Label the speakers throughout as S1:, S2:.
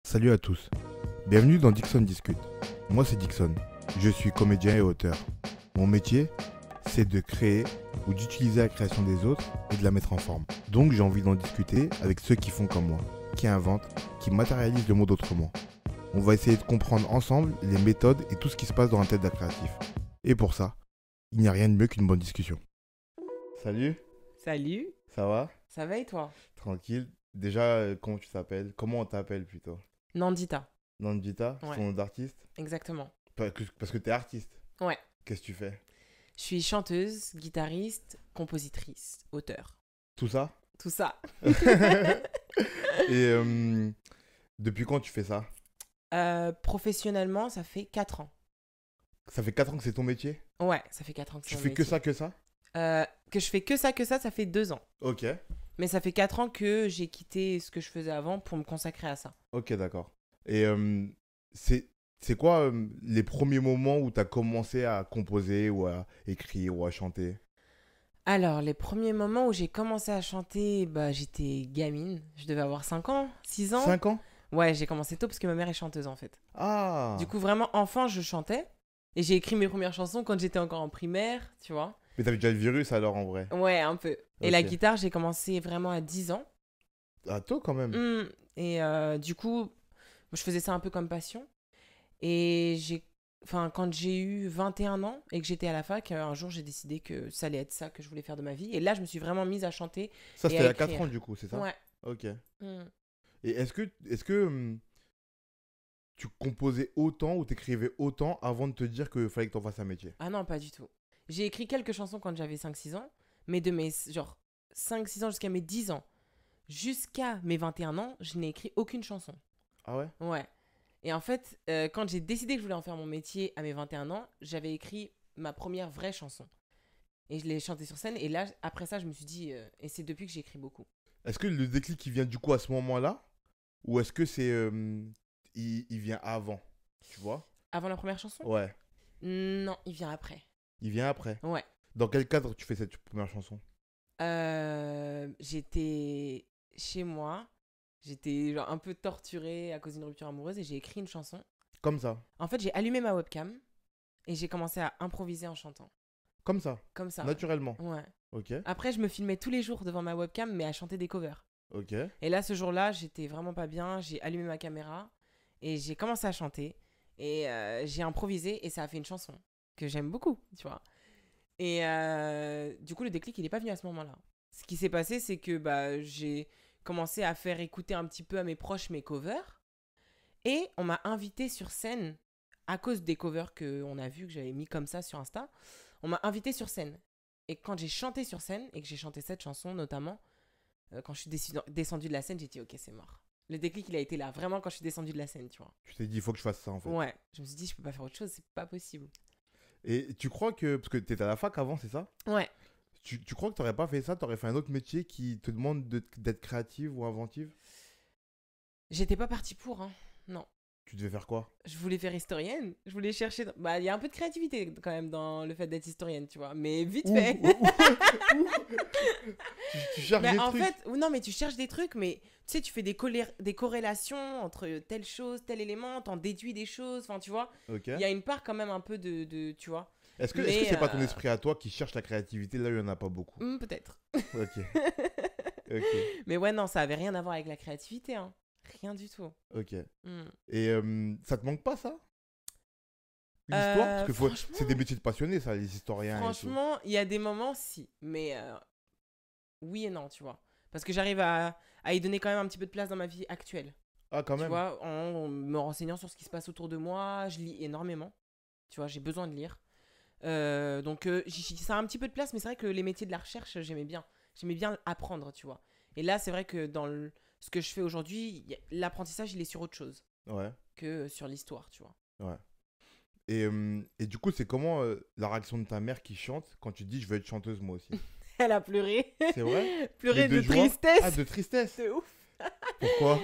S1: Salut à tous, bienvenue dans Dixon Discute. Moi c'est Dixon, je suis comédien et auteur. Mon métier, c'est de créer ou d'utiliser la création des autres et de la mettre en forme. Donc j'ai envie d'en discuter avec ceux qui font comme moi, qui inventent, qui matérialisent le monde autrement. On va essayer de comprendre ensemble les méthodes et tout ce qui se passe dans la tête d'un créatif. Et pour ça, il n'y a rien de mieux qu'une bonne discussion. Salut,
S2: Salut,
S1: ça va?
S2: ça va et toi?
S1: Tranquille. Déjà, comment tu t'appelles? Comment on t'appelle plutôt?
S2: Nandita,
S1: Nandita, c'est
S2: Ouais.
S1: ton nom d'artiste?
S2: exactement.
S1: Parce que t'es artiste.
S2: Ouais.
S1: Qu'est-ce que tu fais?
S2: Je suis chanteuse, guitariste, compositrice, auteur.
S1: Tout ça?
S2: Tout ça.
S1: Et depuis quand tu fais ça?
S2: Professionnellement, ça fait 4 ans.
S1: Ça fait 4 ans que c'est ton métier?
S2: Ouais, ça fait 4 ans que
S1: Tu
S2: c'est mon
S1: fais que
S2: métier.
S1: ça, que ça?
S2: Que je fais que ça fait 2 ans.
S1: Ok,
S2: Mais ça fait 4 ans que j'ai quitté ce que je faisais avant pour me consacrer à ça.
S1: ok, d'accord. Et c'est quoi les premiers moments où t'as commencé à composer ou à écrire ou à chanter?
S2: Alors, les premiers moments où j'ai commencé à chanter, j'étais gamine. Je devais avoir 5 ans, 6 ans.
S1: 5 ans?
S2: Ouais, j'ai commencé tôt parce que ma mère est chanteuse en fait.
S1: Ah!
S2: Du coup, vraiment, enfant, je chantais. Et j'ai écrit mes premières chansons quand j'étais encore en primaire, tu vois.
S1: Mais t'avais déjà le virus alors en vrai?
S2: Ouais, un peu. Et la
S1: Ok.
S2: guitare, j'ai commencé vraiment à 10 ans.
S1: Ah, tôt quand même.
S2: Et du coup, je faisais ça un peu comme passion. Et quand j'ai eu 21 ans et que j'étais à la fac, un jour, j'ai décidé que ça allait être ça que je voulais faire de ma vie. Et là, je me suis vraiment mise à chanter.
S1: Ça,
S2: Et
S1: c'était
S2: à
S1: il y a 4
S2: écrire.
S1: ans du coup, c'est ça?
S2: Ouais.
S1: Ok.
S2: Mm.
S1: Et est-ce que tu composais autant ou t'écrivais autant avant de te dire qu'il fallait que t'en fasses un métier?
S2: Ah non, pas du tout. J'ai écrit quelques chansons quand j'avais 5-6 ans. Mais de mes, genre, 5-6 ans jusqu'à mes 10 ans, jusqu'à mes 21 ans, je n'ai écrit aucune chanson.
S1: Ah ouais?
S2: Ouais. Et en fait, quand j'ai décidé que je voulais en faire mon métier à mes 21 ans, j'avais écrit ma première vraie chanson. Et je l'ai chantée sur scène. Et là, après ça, je me suis dit... et c'est depuis que j'écris beaucoup.
S1: Est-ce que le déclic il vient du coup à ce moment-là? Ou est-ce que c'est il vient avant? Tu vois?
S2: Avant la première chanson?
S1: Ouais.
S2: Non, il vient après.
S1: Il vient après.
S2: Ouais.
S1: Dans quel cadre tu fais cette première chanson?
S2: J'étais chez moi. J'étais genre un peu torturée à cause d'une rupture amoureuse. Et j'ai écrit une chanson.
S1: Comme ça.
S2: En fait, j'ai allumé ma webcam. Et j'ai commencé à improviser en chantant.
S1: Comme ça.
S2: Comme ça.
S1: Naturellement.
S2: Ouais.
S1: Ok.
S2: Après, je me filmais tous les jours devant ma webcam, mais à chanter des covers.
S1: Ok.
S2: Et là, ce jour-là, j'étais vraiment pas bien. J'ai allumé ma caméra et j'ai commencé à chanter. Et j'ai improvisé et ça a fait une chanson que j'aime beaucoup, tu vois. Et du coup, le déclic, il n'est pas venu à ce moment-là. Ce qui s'est passé, c'est que j'ai commencé à faire écouter un petit peu à mes proches mes covers. Et on m'a invité sur scène, à cause des covers qu'on a vus, que j'avais mis comme ça sur Insta. On m'a invité sur scène. Et quand j'ai chanté sur scène, et que j'ai chanté cette chanson notamment, quand je suis descendue de la scène, j'ai dit ok, c'est mort. Le déclic, il a été là, vraiment quand je suis descendue de la scène, tu vois.
S1: Tu t'es dit il faut que je fasse ça en fait.
S2: Ouais, je me suis dit je peux pas faire autre chose, c'est pas possible.
S1: Et tu crois que, parce que t'étais à la fac avant, c'est ça?
S2: Ouais,
S1: Tu crois que t'aurais pas fait ça? T'aurais fait un autre métier qui te demande d'être créative ou inventive?
S2: j'étais pas partie pour, hein. Non.
S1: Tu devais faire quoi?
S2: Je voulais faire historienne, je voulais chercher... il y a un peu de créativité quand même dans le fait d'être historienne, tu vois, mais vite fait.
S1: Tu cherches des
S2: En
S1: trucs.
S2: fait, non, mais tu cherches des trucs, mais tu sais, tu fais des corrélations entre telle chose, tel élément, t'en déduis des choses, enfin, tu vois.
S1: Ok.
S2: Il y a une part quand même un peu tu vois.
S1: Est-ce que
S2: Mais,
S1: c'est pas ton esprit à toi qui cherche la créativité? Là, il y en a pas beaucoup.
S2: Peut-être.
S1: Ok. Ok.
S2: Mais ouais, non, ça avait rien à voir avec la créativité, hein. Rien du tout.
S1: Ok.
S2: Mm.
S1: Et ça te manque pas ça? L'histoire? Parce que
S2: franchement-
S1: c'est des métiers de passionnés, ça, les historiens.
S2: Franchement, il y a des moments, si. Mais oui et non, tu vois. Parce que j'arrive à y donner quand même un petit peu de place dans ma vie actuelle.
S1: Et tout. Ah, quand
S2: Tu
S1: même.
S2: vois, en me renseignant sur ce qui se passe autour de moi, je lis énormément. Tu vois, j'ai besoin de lire. Donc, ça a un petit peu de place, mais c'est vrai que les métiers de la recherche, j'aimais bien. J'aimais bien apprendre, tu vois. Et là, c'est vrai que dans ce que je fais aujourd'hui, l'apprentissage, il est sur autre chose
S1: Ouais.
S2: que sur l'histoire, tu vois.
S1: Ouais. Et du coup, c'est comment la réaction de ta mère qui chante quand tu dis je veux être chanteuse moi aussi?
S2: Elle a pleuré.
S1: C'est vrai?
S2: Pleuré
S1: Mais
S2: de
S1: joie?
S2: tristesse.
S1: Ah, de tristesse.
S2: C'est ouf.
S1: Pourquoi?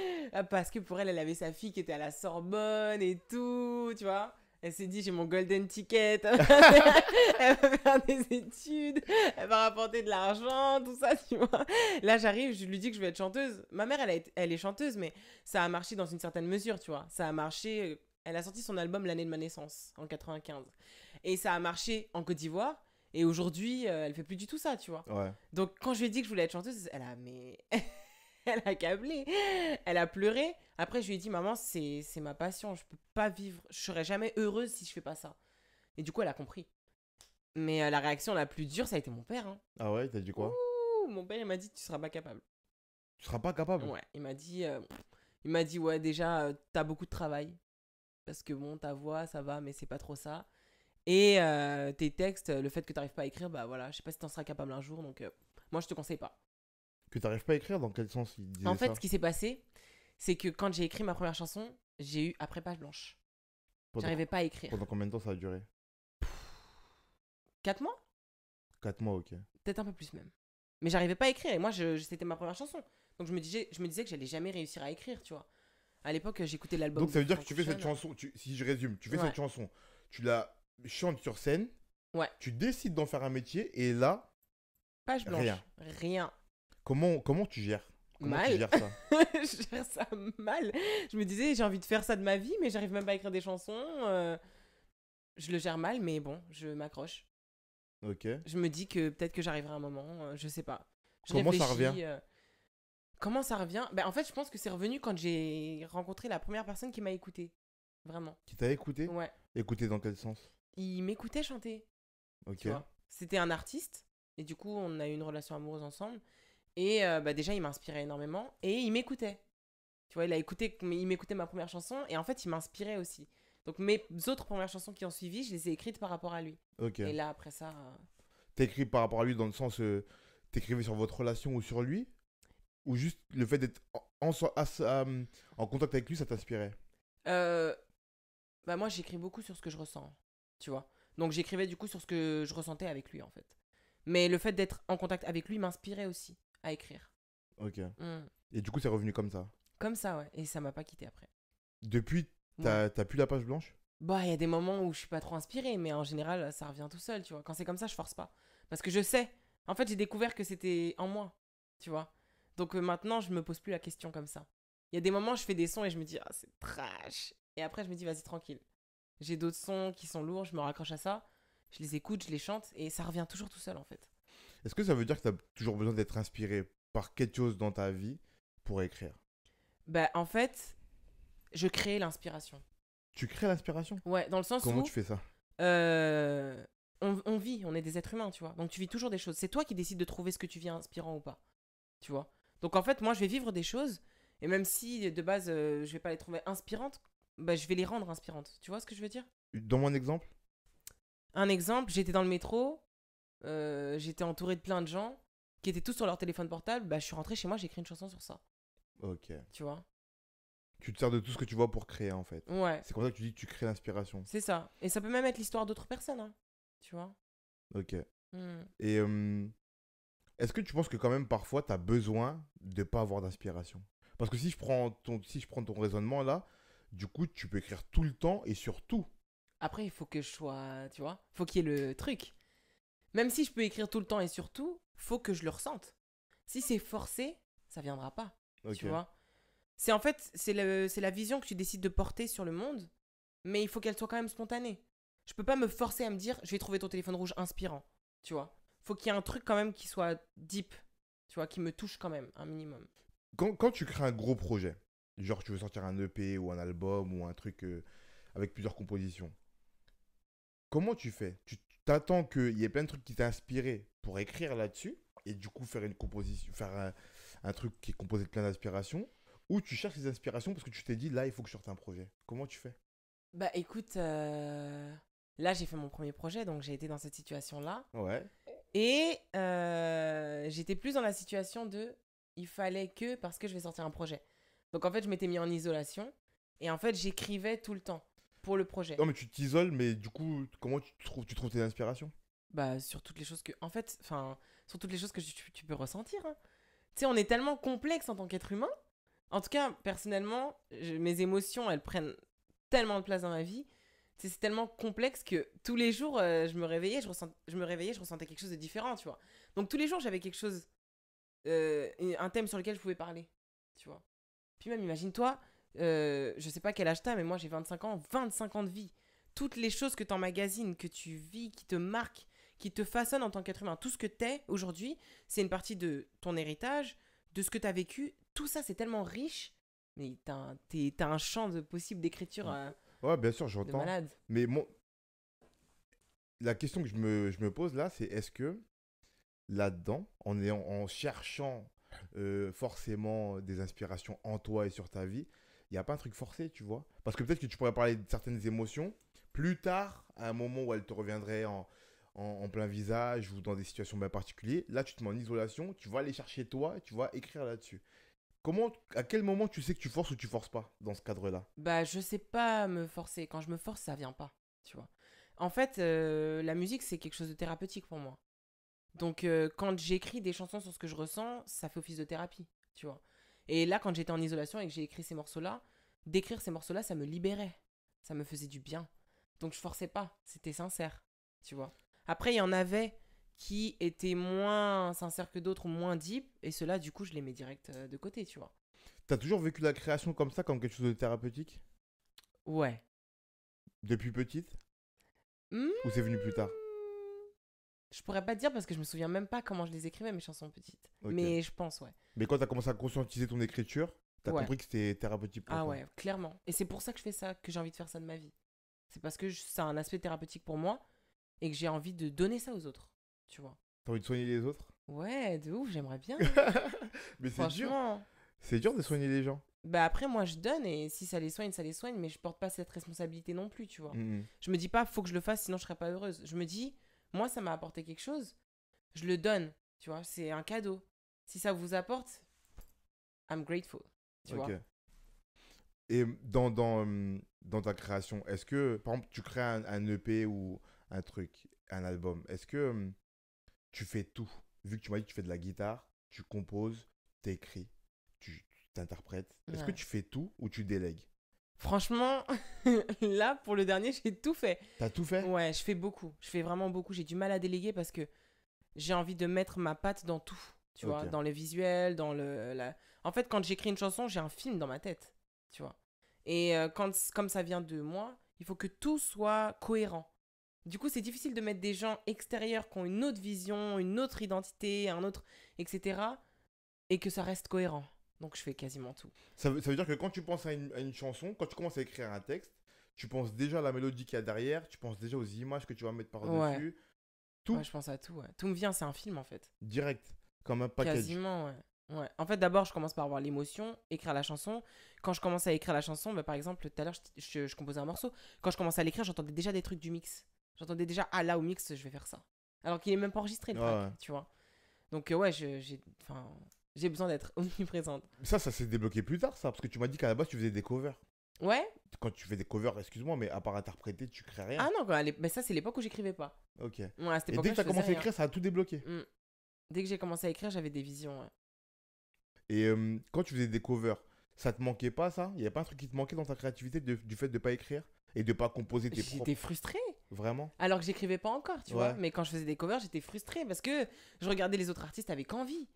S2: Parce que pour elle, elle avait sa fille qui était à la Sorbonne et tout, tu vois. Elle s'est dit, j'ai mon golden ticket. Elle va faire des études. Elle va rapporter de l'argent, tout ça, tu vois. Là, j'arrive, je lui dis que je vais être chanteuse. Ma mère, elle est chanteuse, mais ça a marché dans une certaine mesure, tu vois. Ça a marché... Elle a sorti son album l'année de ma naissance, en 95. Et ça a marché en Côte d'Ivoire. Et aujourd'hui, elle fait plus du tout ça, tu vois.
S1: Ouais.
S2: Donc, quand je lui ai dit que je voulais être chanteuse, elle a câblé. Elle a pleuré. Après, je lui ai dit, maman, c'est ma passion. Je peux pas vivre. Je serais jamais heureuse si je fais pas ça. Et du coup, elle a compris. Mais la réaction la plus dure, ça a été mon père. Hein.
S1: Ah ouais, t'as dit quoi?
S2: Ouh, mon père, il m'a dit, tu seras pas capable.
S1: Tu seras pas capable?
S2: Ouais, il m'a dit, ouais, déjà, t'as beaucoup de travail. Parce que bon, ta voix, ça va, mais c'est pas trop ça. Et tes textes, le fait que t'arrives pas à écrire, bah voilà, je sais pas si t'en seras capable un jour, donc moi, je te conseille pas.
S1: Que t'arrives pas à écrire? Dans quel sens il disait
S2: En fait,
S1: ça?
S2: ce qui s'est passé, c'est que quand j'ai écrit ma première chanson, j'ai eu après page blanche.
S1: Pendant,
S2: J'arrivais pas à écrire.
S1: pendant combien de temps ça a duré?
S2: 4 mois?
S1: 4 mois, ok.
S2: Peut-être un peu plus même. Mais j'arrivais pas à écrire, et moi, c'était ma première chanson. Donc je me disais que j'allais jamais réussir à écrire, tu vois. À l'époque, j'écoutais l'album.
S1: Donc ça veut
S2: de
S1: dire que tu fais
S2: Franck
S1: cette
S2: Ocean.
S1: chanson, si je résume, tu fais
S2: Ouais.
S1: cette chanson, tu la chantes sur scène,
S2: Ouais.
S1: tu décides d'en faire un métier, et là,
S2: Page blanche.
S1: Rien.
S2: Rien.
S1: comment tu gères? Comment tu
S2: Mal.
S1: gères ça?
S2: Je gère ça mal. Je me disais, j'ai envie de faire ça de ma vie, mais j'arrive même pas à écrire des chansons. Je le gère mal, mais bon, je m'accroche.
S1: Ok.
S2: Je me dis que peut-être que j'arriverai à un moment, je sais pas. Je
S1: Comment ça
S2: réfléchis,
S1: revient?
S2: comment ça revient? Ben, en fait, je pense que c'est revenu quand j'ai rencontré la première personne qui m'a écouté. Vraiment.
S1: Qui t'a écouté?
S2: Ouais.
S1: Écouté dans quel sens?
S2: Il m'écoutait chanter,
S1: Ok.
S2: tu vois. C'était un artiste, et du coup, on a eu une relation amoureuse ensemble. Et bah, déjà, il m'inspirait énormément, et il m'écoutait. Tu vois, il m'écoutait ma première chanson, et en fait, il m'inspirait aussi. Donc, mes autres premières chansons qui ont suivi, je les ai écrites par rapport à lui.
S1: Ok.
S2: Et là, après ça...
S1: T'écris par rapport à lui dans le sens, t'écrivais sur votre relation ou sur lui? Ou juste le fait d'être en contact avec lui, ça t'inspirait?
S2: Bah moi j'écris beaucoup sur ce que je ressens, tu vois. Donc j'écrivais du coup sur ce que je ressentais avec lui en fait. Mais le fait d'être en contact avec lui m'inspirait aussi à écrire.
S1: Ok.
S2: Mm.
S1: Et du coup, c'est revenu comme ça.
S2: Comme ça, ouais. Et ça m'a pas quitté après.
S1: Depuis,
S2: Ouais.
S1: t'as plus la page blanche?
S2: Bah il y a des moments où je suis pas trop inspirée, mais en général ça revient tout seul, tu vois. Quand c'est comme ça, je force pas. Parce que je sais. En fait j'ai découvert que c'était en moi, tu vois. Donc maintenant je me pose plus la question comme ça. Il y a des moments où je fais des sons et je me dis ah c'est trash. Et après je me dis vas-y tranquille. J'ai d'autres sons qui sont lourds, je me raccroche à ça, je les écoute, je les chante et ça revient toujours tout seul en fait.
S1: Est-ce que ça veut dire que t'as toujours besoin d'être inspiré par quelque chose dans ta vie pour écrire?
S2: Bah en fait, je crée l'inspiration.
S1: Tu crées l'inspiration?
S2: Ouais, dans le sens
S1: Comment
S2: où
S1: tu fais ça?
S2: on vit, on est des êtres humains, tu vois. Donc tu vis toujours des choses. C'est toi qui décides de trouver ce que tu vis inspirant ou pas, tu vois. Donc en fait, moi je vais vivre des choses et même si de base je vais pas les trouver inspirantes, bah je vais les rendre inspirantes. Tu vois ce que je veux dire?
S1: Donne-moi un exemple.
S2: Un exemple, j'étais dans le métro, j'étais entouré de plein de gens qui étaient tous sur leur téléphone portable. Bah, je suis rentrée chez moi, j'ai écrit une chanson sur ça.
S1: Ok.
S2: Tu vois?
S1: Tu te sers de tout ce que tu vois pour créer en fait.
S2: Ouais,
S1: C'est comme ça que tu dis que tu crées l'inspiration.
S2: c'est ça. Et ça peut même être l'histoire d'autres personnes, hein. Tu vois?
S1: Ok.
S2: Hmm.
S1: Et est-ce que tu penses que quand même parfois tu as besoin de pas avoir d'inspiration? Parce que si je prends ton raisonnement là, du coup tu peux écrire tout le temps et sur tout.
S2: Après, il faut que je sois. Tu vois? Faut qu'il y ait le truc. Même si je peux écrire tout le temps et surtout, faut que je le ressente. Si c'est forcé, ça viendra pas.
S1: Ok.
S2: Tu vois? C'est en fait, c'est la vision que tu décides de porter sur le monde, mais il faut qu'elle soit quand même spontanée. Je peux pas me forcer à me dire, je vais trouver ton téléphone rouge inspirant. Tu vois? Faut qu'il y ait un truc quand même qui soit deep. Tu vois? Qui me touche quand même, un minimum.
S1: Quand tu crées un gros projet, genre tu veux sortir un EP ou un album ou un truc avec plusieurs compositions, comment tu fais? Tu t'attends qu'il y ait plein de trucs qui t'ont inspiré pour écrire là-dessus et du coup faire une composition, faire un truc qui est composé de plein d'inspirations, ou tu cherches les inspirations parce que tu t'es dit là il faut que je sorte un projet. Comment tu fais?
S2: Bah écoute, là j'ai fait mon premier projet, donc j'ai été dans cette situation-là.
S1: Ouais.
S2: Et j'étais plus dans la situation de il fallait que parce que je vais sortir un projet. Donc en fait, je m'étais mis en isolation et en fait, j'écrivais tout le temps pour le projet.
S1: Non mais tu t'isoles, mais du coup comment tu trouves tes inspirations?
S2: Bah sur toutes les choses que en fait, enfin sur toutes les choses que tu peux ressentir, hein. Tu sais, on est tellement complexe en tant qu'être humain. En tout cas, personnellement, mes émotions, elles prennent tellement de place dans ma vie C'est tellement complexe que tous les jours, je me réveillais, je ressentais quelque chose de différent, tu vois. Donc tous les jours, j'avais quelque chose, un thème sur lequel je pouvais parler, tu vois. Puis même, imagine-toi, je sais pas quel âge t'as, mais moi j'ai 25 ans, 25 ans de vie. Toutes les choses que t'emmagasines, que tu vis, qui te marquent, qui te façonnent en tant qu'être humain, tout ce que t'es aujourd'hui, c'est une partie de ton héritage, de ce que t'as vécu. Tout ça, c'est tellement riche. Mais t'as un champ de possible d'écriture
S1: Ouais, bien sûr,
S2: de
S1: j'entends.
S2: malade.
S1: Mais la question que je me pose là, c'est est-ce que là-dedans, en cherchant forcément des inspirations en toi et sur ta vie, il n'y a pas un truc forcé, tu vois? Parce que peut-être que tu pourrais parler de certaines émotions plus tard, à un moment où elles te reviendraient en plein visage ou dans des situations bien particulières. Là, tu te mets en isolation, tu vas aller chercher toi, et tu vas écrire là-dessus. À quel moment tu sais que tu forces ou tu forces pas dans ce cadre-là?
S2: Bah, je sais pas me forcer. Quand je me force, ça vient pas, tu vois. En fait, la musique, c'est quelque chose de thérapeutique pour moi. Donc, quand j'écris des chansons sur ce que je ressens, ça fait office de thérapie, tu vois. Et là, quand j'étais en isolation et que j'ai écrit ces morceaux-là, d'écrire ces morceaux-là, ça me libérait. Ça me faisait du bien. Donc, je forçais pas. C'était sincère, tu vois. Après, il y en avait qui étaient moins sincères que d'autres, ou moins deep. Et ceux-là, du coup, je les mets direct de côté, tu vois.
S1: T'as toujours vécu la création comme ça, comme quelque chose de thérapeutique?
S2: Ouais.
S1: Depuis petite?
S2: Hmm,
S1: Ou c'est venu plus tard?
S2: je pourrais pas te dire parce que je me souviens même pas comment je les écrivais, mes chansons petites.
S1: Ok.
S2: Mais je pense, ouais.
S1: Mais quand t'as commencé à conscientiser ton écriture, t'as
S2: Ouais.
S1: compris que c'était thérapeutique pour
S2: Ah
S1: toi.
S2: ouais, clairement. Et c'est pour ça que je fais ça, que j'ai envie de faire ça de ma vie. C'est parce que ça a un aspect thérapeutique pour moi et que j'ai envie de donner ça aux autres. Tu vois.
S1: T'as envie de soigner les autres?
S2: Ouais, de ouf, j'aimerais bien.
S1: Mais c'est dur.
S2: Franchement.
S1: C'est dur de soigner les gens.
S2: Bah après, moi, je donne et si ça les soigne, ça les soigne, mais je porte pas cette responsabilité non plus, tu vois.
S1: Mhm.
S2: Je me dis pas, faut que je le fasse, sinon je serais pas heureuse. Je me dis, moi, ça m'a apporté quelque chose, je le donne, tu vois. C'est un cadeau. Si ça vous apporte, I'm grateful, tu
S1: Ok.
S2: vois.
S1: Et dans ta création, est-ce que, par exemple, tu crées un EP ou un truc, un album, est-ce que tu fais tout? Vu que tu m'as dit que tu fais de la guitare, tu composes, t'écris, tu t'interprètes. Est-ce que
S2: Ouais.
S1: tu fais tout ou tu délègues?
S2: Franchement, là, pour le dernier, j'ai tout fait.
S1: T'as tout fait?
S2: Ouais, je fais beaucoup. Je fais vraiment beaucoup. J'ai du mal à déléguer parce que j'ai envie de mettre ma patte dans tout. Tu vois,
S1: Ok.
S2: dans le visuel, dans En fait, quand j'écris une chanson, j'ai un film dans ma tête. Tu vois. Et comme ça vient de moi, il faut que tout soit cohérent. Du coup, c'est difficile de mettre des gens extérieurs qui ont une autre vision, une autre identité, un autre, etc. Et que ça reste cohérent. Donc, je fais quasiment tout.
S1: Ça veut dire que quand tu penses à une chanson, quand tu commences à écrire un texte, tu penses déjà à la mélodie qu'il y a derrière, tu penses déjà aux images que tu vas mettre
S2: Ouais.
S1: par-dessus,
S2: Ouais,
S1: tout
S2: je pense à tout. Ouais. Tout me vient, c'est un film en fait.
S1: direct, comme un package.
S2: Quasiment, ouais. Ouais. En fait, d'abord, je commence par avoir l'émotion, écrire la chanson. Quand je commence à écrire la chanson, bah, par exemple, tout à l'heure, je composais un morceau. Quand je commençais à l'écrire, j'entendais déjà des trucs du mix. J'entendais déjà, ah là, au mix, je vais faire ça. Alors qu'il est même pas enregistré le
S1: Ouais,
S2: track,
S1: ouais.
S2: tu vois. Donc, ouais, enfin, j'ai besoin d'être omniprésente.
S1: Ça s'est débloqué plus tard, ça, parce que tu m'as dit qu'à la base, tu faisais des covers.
S2: Ouais.
S1: Quand tu fais des covers, excuse-moi, mais à part interpréter, tu crées rien.
S2: Ah non, mais ça, c'est l'époque où j'écrivais pas.
S1: Ok.
S2: Ouais, à cette
S1: Et dès
S2: époque-là,
S1: que
S2: je
S1: tu as
S2: faisais
S1: commencé à
S2: rien.
S1: écrire, ça a tout débloqué.
S2: Mm. Dès que j'ai commencé à écrire, j'avais des visions. Ouais.
S1: Et quand tu faisais des covers, ça te manquait pas, ça? Il n'y avait pas un truc qui te manquait dans ta créativité du fait de pas écrire et de pas composer tes
S2: J'étais
S1: propres.
S2: frustrée.
S1: Vraiment?
S2: Alors que j'écrivais pas encore, tu vois.
S1: Ouais.
S2: Mais quand je faisais des covers, j'étais frustrée parce que je regardais les autres artistes avec envie.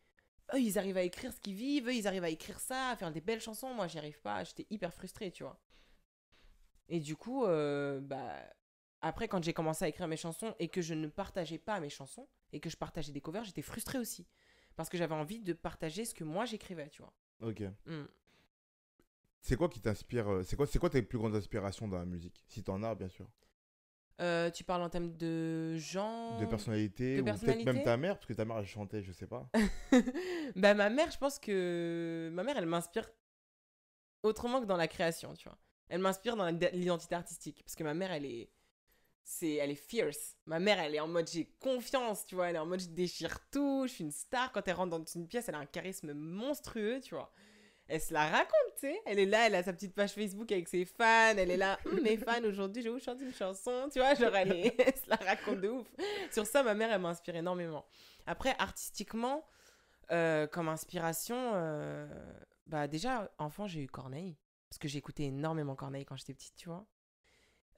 S2: Eux, ils arrivent à écrire ce qu'ils vivent, eux, ils arrivent à écrire ça, à faire des belles chansons. Moi, j'y arrive pas. J'étais hyper frustrée, tu vois. Et du coup, bah, après, quand j'ai commencé à écrire mes chansons et que je ne partageais pas mes chansons et que je partageais des covers, j'étais frustrée aussi. Parce que j'avais envie de partager ce que moi j'écrivais, tu vois.
S1: Ok.
S2: Mm.
S1: C'est quoi qui t'inspire c'est quoi tes plus grandes inspirations dans la musique? Si t'en as, bien sûr.
S2: Tu parles en termes de gens.
S1: De personnalité,
S2: De
S1: ou peut-être
S2: personnalité.
S1: même ta mère, parce que ta mère, elle chantait, je sais pas.
S2: Bah, ma mère, je pense que. Ma mère, elle m'inspire autrement que dans la création, tu vois. Elle m'inspire dans l'identité artistique. Parce que ma mère, elle est fierce. Ma mère, elle est en mode j'ai confiance, tu vois. Elle est en mode je déchire tout, je suis une star. Quand elle rentre dans une pièce, elle a un charisme monstrueux, tu vois. Elle se la raconte, tu sais. Elle est là, elle a sa petite page Facebook avec ses fans. Elle est là, mes fans, aujourd'hui, je vais vous chanter une chanson, tu vois. Genre, elle se la raconte de ouf. Sur ça, ma mère, elle m'inspire énormément. Après, artistiquement, comme inspiration, bah déjà, enfant, j'ai eu Corneille. Parce que j'écoutais énormément Corneille quand j'étais petite, tu vois.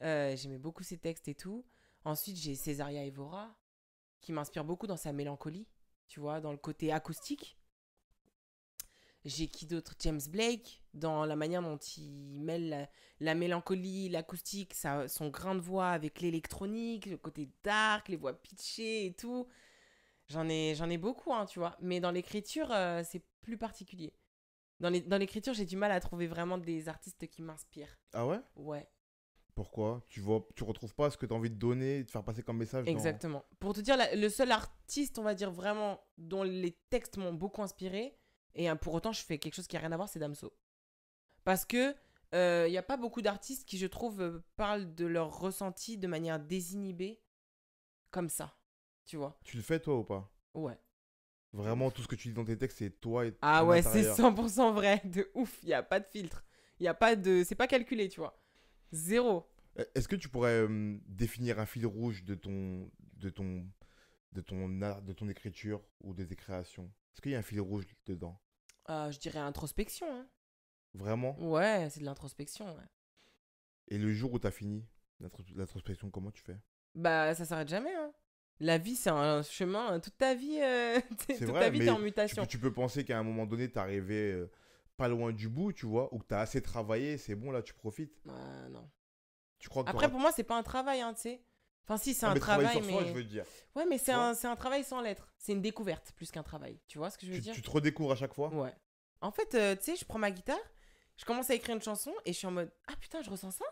S2: J'aimais beaucoup ses textes et tout. Ensuite, j'ai Césaria Evora, qui m'inspire beaucoup dans sa mélancolie, tu vois, dans le côté acoustique. J'ai qui d'autre? James Blake, dans la manière dont il mêle la mélancolie, l'acoustique, son grain de voix avec l'électronique, le côté dark, les voix pitchées et tout. J'en ai beaucoup, hein, tu vois. Mais dans l'écriture, c'est plus particulier. Dans l'écriture, j'ai du mal à trouver vraiment des artistes qui m'inspirent.
S1: Ah ouais?
S2: Ouais,
S1: Pourquoi? Tu retrouves pas ce que tu as envie de donner, de faire passer comme message dans...
S2: exactement. Pour te dire, le seul artiste, on va dire vraiment, dont les textes m'ont beaucoup inspiré, et pour autant, je fais quelque chose qui n'a rien à voir, c'est Damso. Parce que il n'y a pas beaucoup d'artistes qui, je trouve, parlent de leur ressenti de manière désinhibée, comme ça. Tu vois?
S1: Tu le fais toi ou pas?
S2: Ouais.
S1: Vraiment, tout ce que tu dis dans tes textes, c'est toi et
S2: Ah
S1: ton
S2: ouais, c'est
S1: intérieur.
S2: 100% vrai. De ouf. Il n'y a pas de filtre. Il y a pas de... C'est pas calculé, tu vois. Zéro.
S1: Est-ce que tu pourrais définir un fil rouge de ton art, de ton écriture ou de tes créations? Est-ce qu'il y a un fil rouge dedans?
S2: Je dirais introspection, hein.
S1: Vraiment?
S2: Ouais, c'est de l'introspection, ouais.
S1: Et le jour où tu as fini l'introspection, comment tu fais?
S2: Bah, ça s'arrête jamais, hein. La vie, c'est un chemin. Toute ta vie,
S1: C'est
S2: toute ta
S1: vrai,
S2: vie, t'es
S1: mais
S2: en mutation.
S1: tu peux penser qu'à un moment donné, t'es arrivé pas loin du bout, tu vois, ou que t'as assez travaillé, c'est bon, là, tu profites.
S2: Non.
S1: Tu crois que
S2: Après,
S1: t'auras...
S2: pour moi, c'est pas un travail, hein, tu sais. Enfin, si, c'est
S1: Ah,
S2: un
S1: mais travailler
S2: travail,
S1: sur soi, je
S2: mais...
S1: veux dire.
S2: Ouais, mais
S1: Tu vois?
S2: c'est un travail sans lettres. C'est une découverte plus qu'un travail. Tu vois ce que je veux dire?
S1: Tu te redécouvres à chaque fois?
S2: Ouais. En fait, tu sais, je prends ma guitare, je commence à écrire une chanson et je suis en mode ah putain, je ressens ça?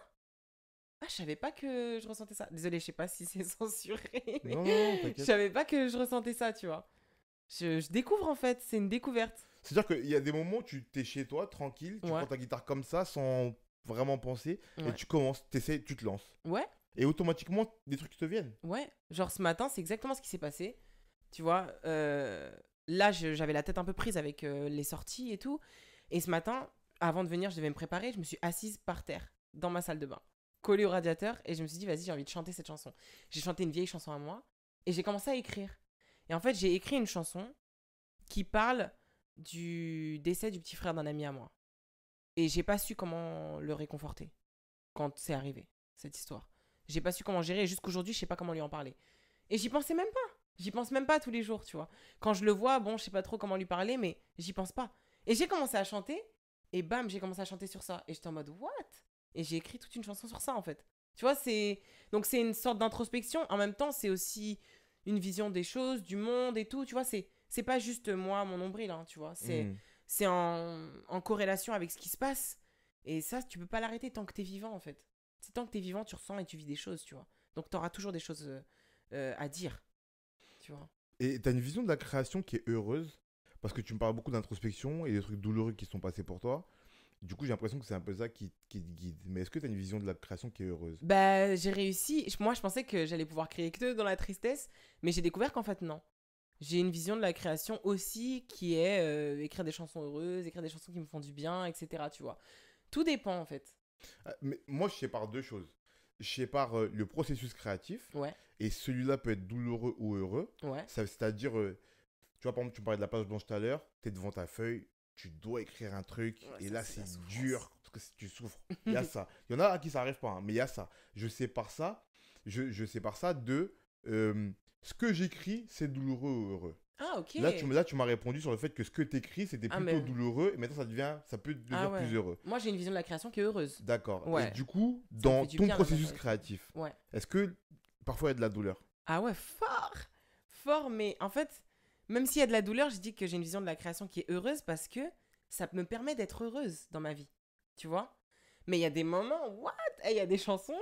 S2: Ah, je savais pas que je ressentais ça. Désolée, je sais pas si c'est censuré, mais
S1: Non, non, non,
S2: je
S1: t'inquiète.
S2: savais pas que je ressentais ça, tu vois. Je découvre en fait, c'est une découverte.
S1: C'est-à-dire qu'il y a des moments où tu t'es chez toi, tranquille, tu
S2: Ouais,
S1: prends ta guitare comme ça, sans vraiment penser, et
S2: ouais.
S1: tu commences, t'essaies, tu te lances.
S2: Ouais,
S1: Et automatiquement, des trucs te viennent.
S2: ouais. Genre ce matin, c'est exactement ce qui s'est passé. Tu vois, là, j'avais la tête un peu prise avec les sorties et tout. Et ce matin, avant de venir, je devais me préparer, je me suis assise par terre, dans ma salle de bain, collée au radiateur, et je me suis dit, vas-y, j'ai envie de chanter cette chanson. J'ai chanté une vieille chanson à moi, et j'ai commencé à écrire. Et en fait, j'ai écrit une chanson qui parle du décès du petit frère d'un ami à moi. Et j'ai pas su comment le réconforter quand c'est arrivé, cette histoire. J'ai pas su comment gérer, et jusqu'aujourd'hui, je sais pas comment lui en parler. Et j'y pensais même pas. J'y pense même pas tous les jours, tu vois. Quand je le vois, bon, je sais pas trop comment lui parler, mais j'y pense pas. Et j'ai commencé à chanter, et bam, j'ai commencé à chanter sur ça. Et j'étais en mode, what? Et j'ai écrit toute une chanson sur ça, en fait. Tu vois, c'est... Donc c'est une sorte d'introspection. En même temps, c'est aussi une vision des choses, du monde et tout. Tu vois, c'est pas juste moi, mon nombril, hein, tu vois.
S1: Hmm.
S2: C'est en corrélation avec ce qui se passe. Et ça, tu peux pas l'arrêter tant que t'es vivant, en fait. C'est tant que t'es vivant, tu ressens et tu vis des choses, tu vois. Donc t'auras toujours des choses à dire, tu vois.
S1: Et t'as une vision de la création qui est heureuse, parce que tu me parles beaucoup d'introspection et des trucs douloureux qui sont passés pour toi. Du coup, j'ai l'impression que c'est un peu ça qui te guide. Mais est-ce que t'as une vision de la création qui est heureuse?
S2: Bah, j'ai réussi. Moi, je pensais que j'allais pouvoir créer que dans la tristesse, mais j'ai découvert qu'en fait, non. J'ai une vision de la création aussi qui est écrire des chansons heureuses, écrire des chansons qui me font du bien, etc. Tu vois. Tout dépend, en fait.
S1: Ah, mais moi, je sépare deux choses. Je sépare le processus créatif,
S2: Ouais,
S1: et celui-là peut être douloureux ou heureux.
S2: ouais.
S1: C'est-à-dire, tu vois, par exemple, tu parlais de la page blanche tout à l'heure, tu es devant ta feuille, tu dois écrire un truc,
S2: Ouais,
S1: et
S2: ça,
S1: là,
S2: c'est la
S1: c'est
S2: souffrance.
S1: dur, parce que tu souffres. Il y a ça. Il y en a à qui ça arrive pas, hein, mais il y a ça. Je sépare ça, je sépare ça de ce que j'écris, c'est douloureux ou heureux.
S2: Ah, ok.
S1: Là, tu m'as répondu sur le fait que ce que tu écris, c'était
S2: Ah,
S1: plutôt
S2: mais...
S1: douloureux, et maintenant, ça peut
S2: Ah
S1: devenir
S2: ouais.
S1: plus heureux.
S2: Moi, j'ai une vision de la création qui est heureuse.
S1: D'accord. Et
S2: Ouais.
S1: du coup,
S2: Ça me
S1: dans
S2: fait du
S1: ton
S2: bien, la
S1: processus
S2: majorité.
S1: créatif,
S2: Ouais.
S1: est-ce que parfois il y a de la douleur?
S2: Ah ouais, fort. Fort, mais en fait, même s'il y a de la douleur, je dis que j'ai une vision de la création qui est heureuse parce que ça me permet d'être heureuse dans ma vie. Tu vois? Mais il y a des moments, what? Il y a des chansons.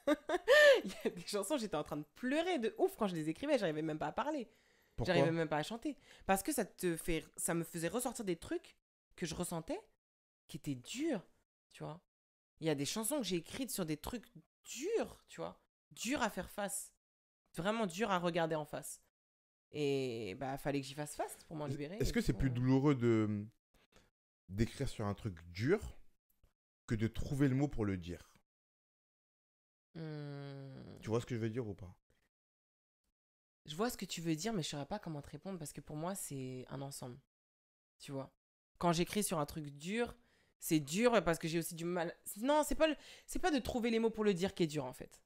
S2: Il y a des chansons, j'étais en train de pleurer de ouf quand je les écrivais, j'arrivais même pas à parler. J'arrivais
S1: Pourquoi?
S2: même pas à chanter. Parce que ça me faisait ressortir des trucs que je ressentais qui étaient durs, tu vois. Il y a des chansons que j'ai écrites sur des trucs durs, tu vois. Durs à faire face. Vraiment durs à regarder en face. Et bah, fallait que j'y fasse face pour m'en libérer.
S1: Est-ce
S2: Et
S1: que
S2: du
S1: c'est
S2: coup,
S1: plus douloureux de d'écrire sur un truc dur que de trouver le mot pour le dire? Tu vois ce que je veux dire ou pas?
S2: je vois ce que tu veux dire, mais je saurais pas comment te répondre parce que pour moi, c'est un ensemble. Tu vois. Quand j'écris sur un truc dur, C'est dur parce que j'ai aussi du mal. Non, c'est pas de trouver les mots pour le dire qui est dur en fait.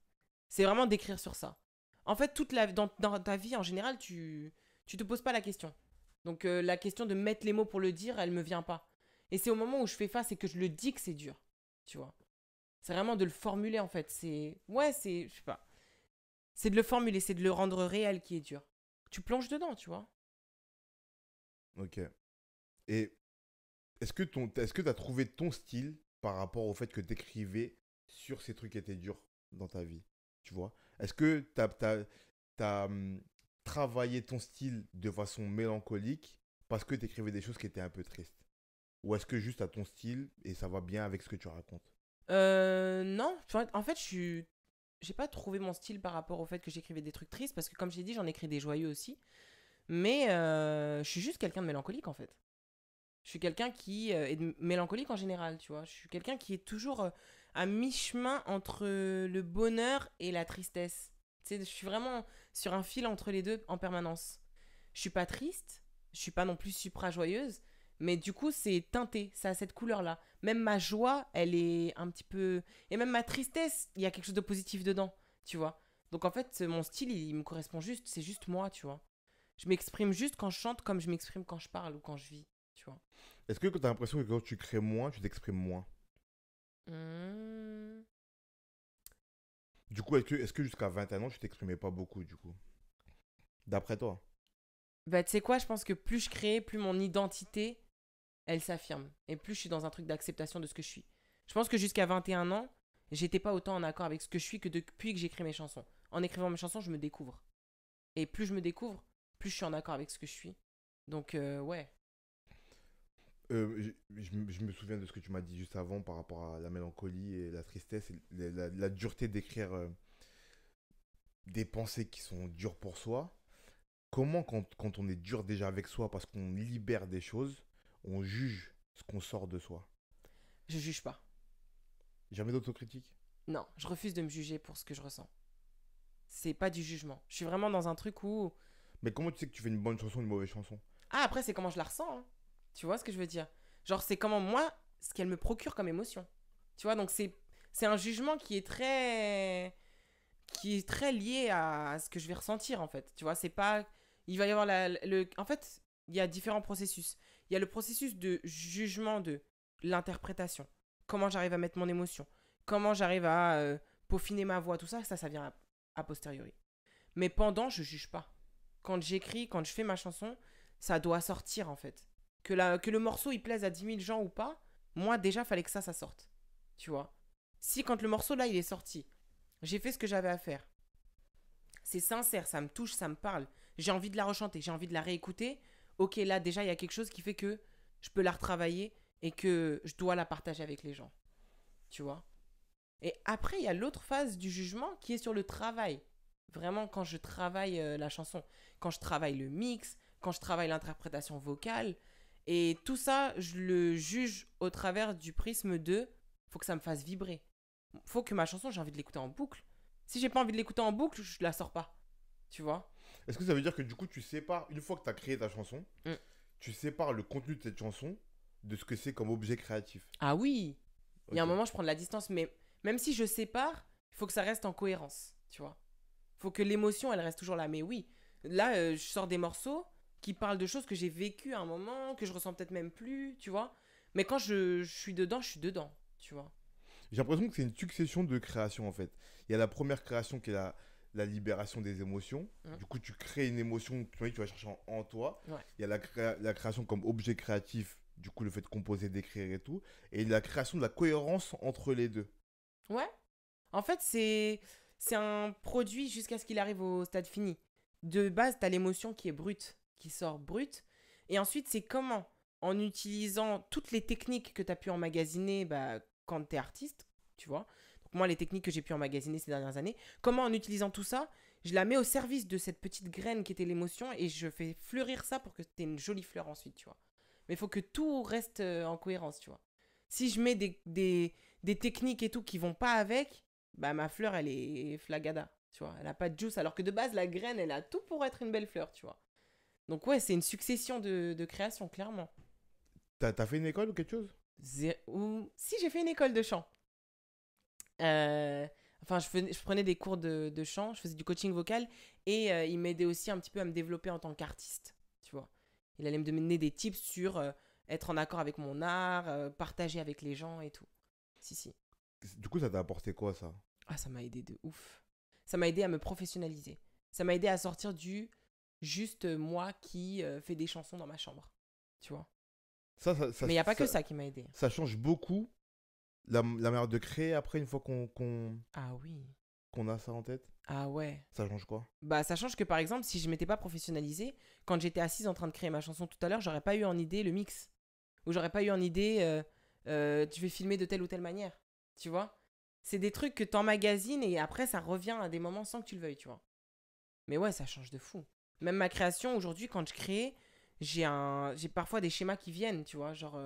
S2: C'est vraiment d'écrire sur ça. En fait, dans ta vie en général, tu te poses pas la question. Donc la question de mettre les mots pour le dire, elle me vient pas. Et c'est au moment où je fais face et que je le dis que c'est dur. Tu vois. C'est vraiment de le formuler en fait. Je sais pas. C'est de le formuler, c'est de le rendre réel qui est dur. Tu plonges dedans, tu vois.
S1: Ok. Et est-ce que tu as trouvé ton style par rapport au fait que tu écrivais sur ces trucs qui étaient durs dans ta vie? Tu vois? Est-ce que tu as travaillé ton style de façon mélancolique parce que tu écrivais des choses qui étaient un peu tristes? Ou est-ce que juste tu as ton style et ça va bien avec ce que tu racontes?
S2: Non. En fait, j'ai pas trouvé mon style par rapport au fait que j'écrivais des trucs tristes parce que comme j'ai dit, j'en écris des joyeux aussi. Mais je suis juste quelqu'un de mélancolique en fait. Je suis quelqu'un qui est mélancolique en général, tu vois. Je suis quelqu'un qui est toujours à mi-chemin entre le bonheur et la tristesse. Tu sais, je suis vraiment sur un fil entre les deux en permanence. Je suis pas triste, je suis pas non plus supra joyeuse, mais du coup c'est teinté, ça a cette couleur-là. Même ma joie, elle est un petit peu... Et même ma tristesse, il y a quelque chose de positif dedans, tu vois. Donc en fait, mon style, il me correspond juste, c'est juste moi, tu vois. Je m'exprime juste quand je chante comme je m'exprime quand je parle ou quand je vis, tu vois.
S1: Est-ce que tu as l'impression que quand tu crées moins, tu t'exprimes moins?
S2: Hmm.
S1: Du coup, est-ce que jusqu'à 21 ans, tu t'exprimais pas beaucoup, du coup? D'après toi?
S2: Bah, tu sais quoi, je pense que plus je crée, plus mon identité, elle s'affirme. Et plus je suis dans un truc d'acceptation de ce que je suis. Je pense que jusqu'à 21 ans, j'étais pas autant en accord avec ce que je suis que depuis que j'écris mes chansons. En écrivant mes chansons, je me découvre. Et plus je me découvre, plus je suis en accord avec ce que je suis. Donc, ouais.
S1: Je me souviens de ce que tu m'as dit juste avant par rapport à la mélancolie et la tristesse, et la dureté d'écrire des pensées qui sont dures pour soi. Comment, quand on est dur déjà avec soi parce qu'on libère des choses, on juge ce qu'on sort de soi?
S2: Je juge pas.
S1: Jamais d'autocritique?
S2: Non, je refuse de me juger pour ce que je ressens. C'est pas du jugement. Je suis vraiment dans un truc où...
S1: Mais comment tu sais que tu fais une bonne chanson ou une mauvaise chanson?
S2: Ah, après, c'est comment je la ressens, hein. Tu vois ce que je veux dire? Genre, c'est comment moi, ce qu'elle me procure comme émotion. Tu vois, donc c'est un jugement qui est très lié à ce que je vais ressentir, en fait. Tu vois, c'est pas... Il va y avoir en fait, il y a différents processus. Il y a le processus de jugement de l'interprétation. Comment j'arrive à mettre mon émotion. Comment j'arrive à peaufiner ma voix. Tout ça, ça vient a posteriori. Mais pendant, je juge pas. Quand j'écris, quand je fais ma chanson, ça doit sortir en fait. Que le morceau il plaise à 10 000 gens ou pas, moi déjà fallait que ça sorte. Tu vois. Si quand le morceau là il est sorti, j'ai fait ce que j'avais à faire. C'est sincère, ça me touche, ça me parle. J'ai envie de la rechanter, j'ai envie de la réécouter. Ok, là déjà il y a quelque chose qui fait que je peux la retravailler et que je dois la partager avec les gens. Tu vois. Et après il y a l'autre phase du jugement qui est sur le travail. Vraiment quand je travaille la chanson, quand je travaille le mix, quand je travaille l'interprétation vocale. Et tout ça, je le juge au travers du prisme de faut que ça me fasse vibrer. Faut que ma chanson, j'ai envie de l'écouter en boucle. Si j'ai pas envie de l'écouter en boucle, je la sors pas. Tu vois.
S1: Est-ce que ça veut dire que du coup tu sépares, une fois que tu as créé ta chanson,
S2: Mm.
S1: tu sépares le contenu de cette chanson de ce que c'est comme objet créatif?
S2: Ah oui. Il y a un
S1: Ok.
S2: moment, je prends de la distance, mais même si je sépare, il faut que ça reste en cohérence. Tu vois. Faut que l'émotion, elle reste toujours là. Mais oui, là, je sors des morceaux qui parlent de choses que j'ai vécues à un moment, que je ressens peut-être même plus, tu vois. Mais quand je suis dedans, je suis dedans, tu vois.
S1: J'ai l'impression que c'est une succession de créations en fait. Il y a la première création qui est la libération des émotions.
S2: Mm.
S1: Du coup, tu crées une émotion que tu vas chercher en toi.
S2: Ouais.
S1: Il y a la création comme objet créatif, du coup, le fait de composer, d'écrire et tout. Et la création de la cohérence entre les deux.
S2: Ouais. En fait, c'est un produit jusqu'à ce qu'il arrive au stade fini. De base, tu as l'émotion qui est brute, qui sort brute. Et ensuite, c'est comment, en utilisant toutes les techniques que tu as pu emmagasiner bah, quand tu es artiste, tu vois. Donc moi, les techniques que j'ai pu emmagasiner ces dernières années, comment en utilisant tout ça, je la mets au service de cette petite graine qui était l'émotion et je fais fleurir ça pour que tu aies une jolie fleur ensuite, tu vois. Mais il faut que tout reste en cohérence, tu vois. Si je mets des techniques et tout qui vont pas avec, bah ma fleur elle est flagada, tu vois, elle a pas de juice alors que de base la graine elle a tout pour être une belle fleur, tu vois. Donc ouais, c'est une succession de créations clairement.
S1: T'as fait une école ou quelque chose?
S2: Ou si j'ai fait une école de chant. Euh, Enfin, je prenais des cours de chant, je faisais du coaching vocal et il m'aidait aussi un petit peu à me développer en tant qu'artiste, tu vois. Il allait me donner des tips sur être en accord avec mon art, partager avec les gens et tout. Si, si.
S1: Du coup, ça t'a apporté quoi, ça?
S2: Ah, ça m'a aidé de ouf. Ça m'a aidé à me professionnaliser. Ça m'a aidé à sortir du juste moi qui fais des chansons dans ma chambre, tu vois. Mais il n'y a pas que ça qui m'a aidé.
S1: Ça change beaucoup la manière de créer après, une fois
S2: Ah oui.
S1: qu'on a ça en tête.
S2: Ah ouais.
S1: Ça change quoi?
S2: Bah, ça change que par exemple, si je m'étais pas professionnalisée, quand j'étais assise en train de créer ma chanson tout à l'heure, j'aurais pas eu en idée le mix. Ou j'aurais pas eu en idée, tu vais filmer de telle ou telle manière. Tu vois. C'est des trucs que t'emmagasines et après, ça revient à des moments sans que tu le veuilles, tu vois. Mais ouais, ça change de fou. Même ma création, aujourd'hui, quand je crée, j'ai parfois des schémas qui viennent, tu vois. Genre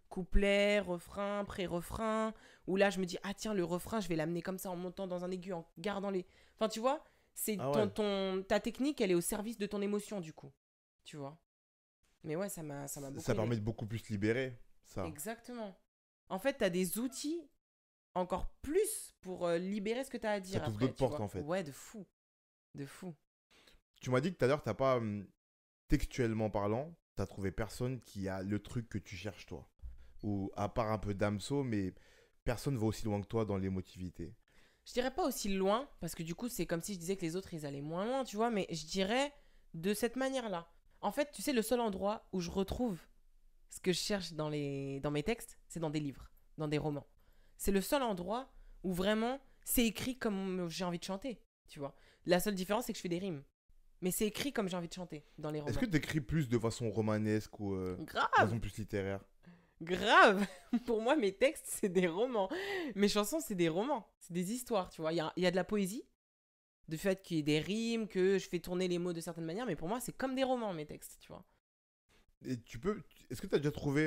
S2: couplet, refrain, pré-refrain. Où là, je me dis, ah tiens, le refrain, je vais l'amener comme ça en montant dans un aigu, en gardant les. Enfin, tu vois, c'est
S1: Ah ouais.
S2: ta technique, elle est au service de ton émotion, du coup. Tu vois. Mais ouais, ça m'a beaucoup
S1: Ça
S2: aidé.
S1: permet de beaucoup plus libérer, ça.
S2: Exactement. En fait, t'as des outils encore plus pour libérer ce que t'as à
S1: Ça
S2: dire
S1: t'ouvre
S2: après,
S1: d'autres
S2: tu
S1: portes,
S2: vois.
S1: en fait.
S2: Ouais, de fou. De fou.
S1: Tu m'as dit que tout à l'heure, t'as pas, textuellement parlant, t'as trouvé personne qui a le truc que tu cherches, toi. Ou à part un peu Damso, mais personne va aussi loin que toi dans l'émotivité.
S2: Je dirais pas aussi loin, parce que du coup, c'est comme si je disais que les autres, ils allaient moins loin, tu vois, mais je dirais de cette manière-là. En fait, tu sais, le seul endroit où je retrouve ce que je cherche dans mes textes, c'est dans des livres, dans des romans. C'est le seul endroit où vraiment c'est écrit comme j'ai envie de chanter, tu vois. La seule différence, c'est que je fais des rimes. Mais c'est écrit comme j'ai envie de chanter dans les
S1: Est-ce que
S2: romans.
S1: t'écris plus de façon romanesque ou de
S2: Grave!
S1: façon plus littéraire?
S2: Grave! Pour moi, mes textes, c'est des romans. Mes chansons, c'est des romans. C'est des histoires, tu vois. Il y a de la poésie, de fait qu'il y ait des rimes, que je fais tourner les mots de certaines manières, mais pour moi, c'est comme des romans, mes textes, tu vois.
S1: Et est-ce que t'as déjà trouvé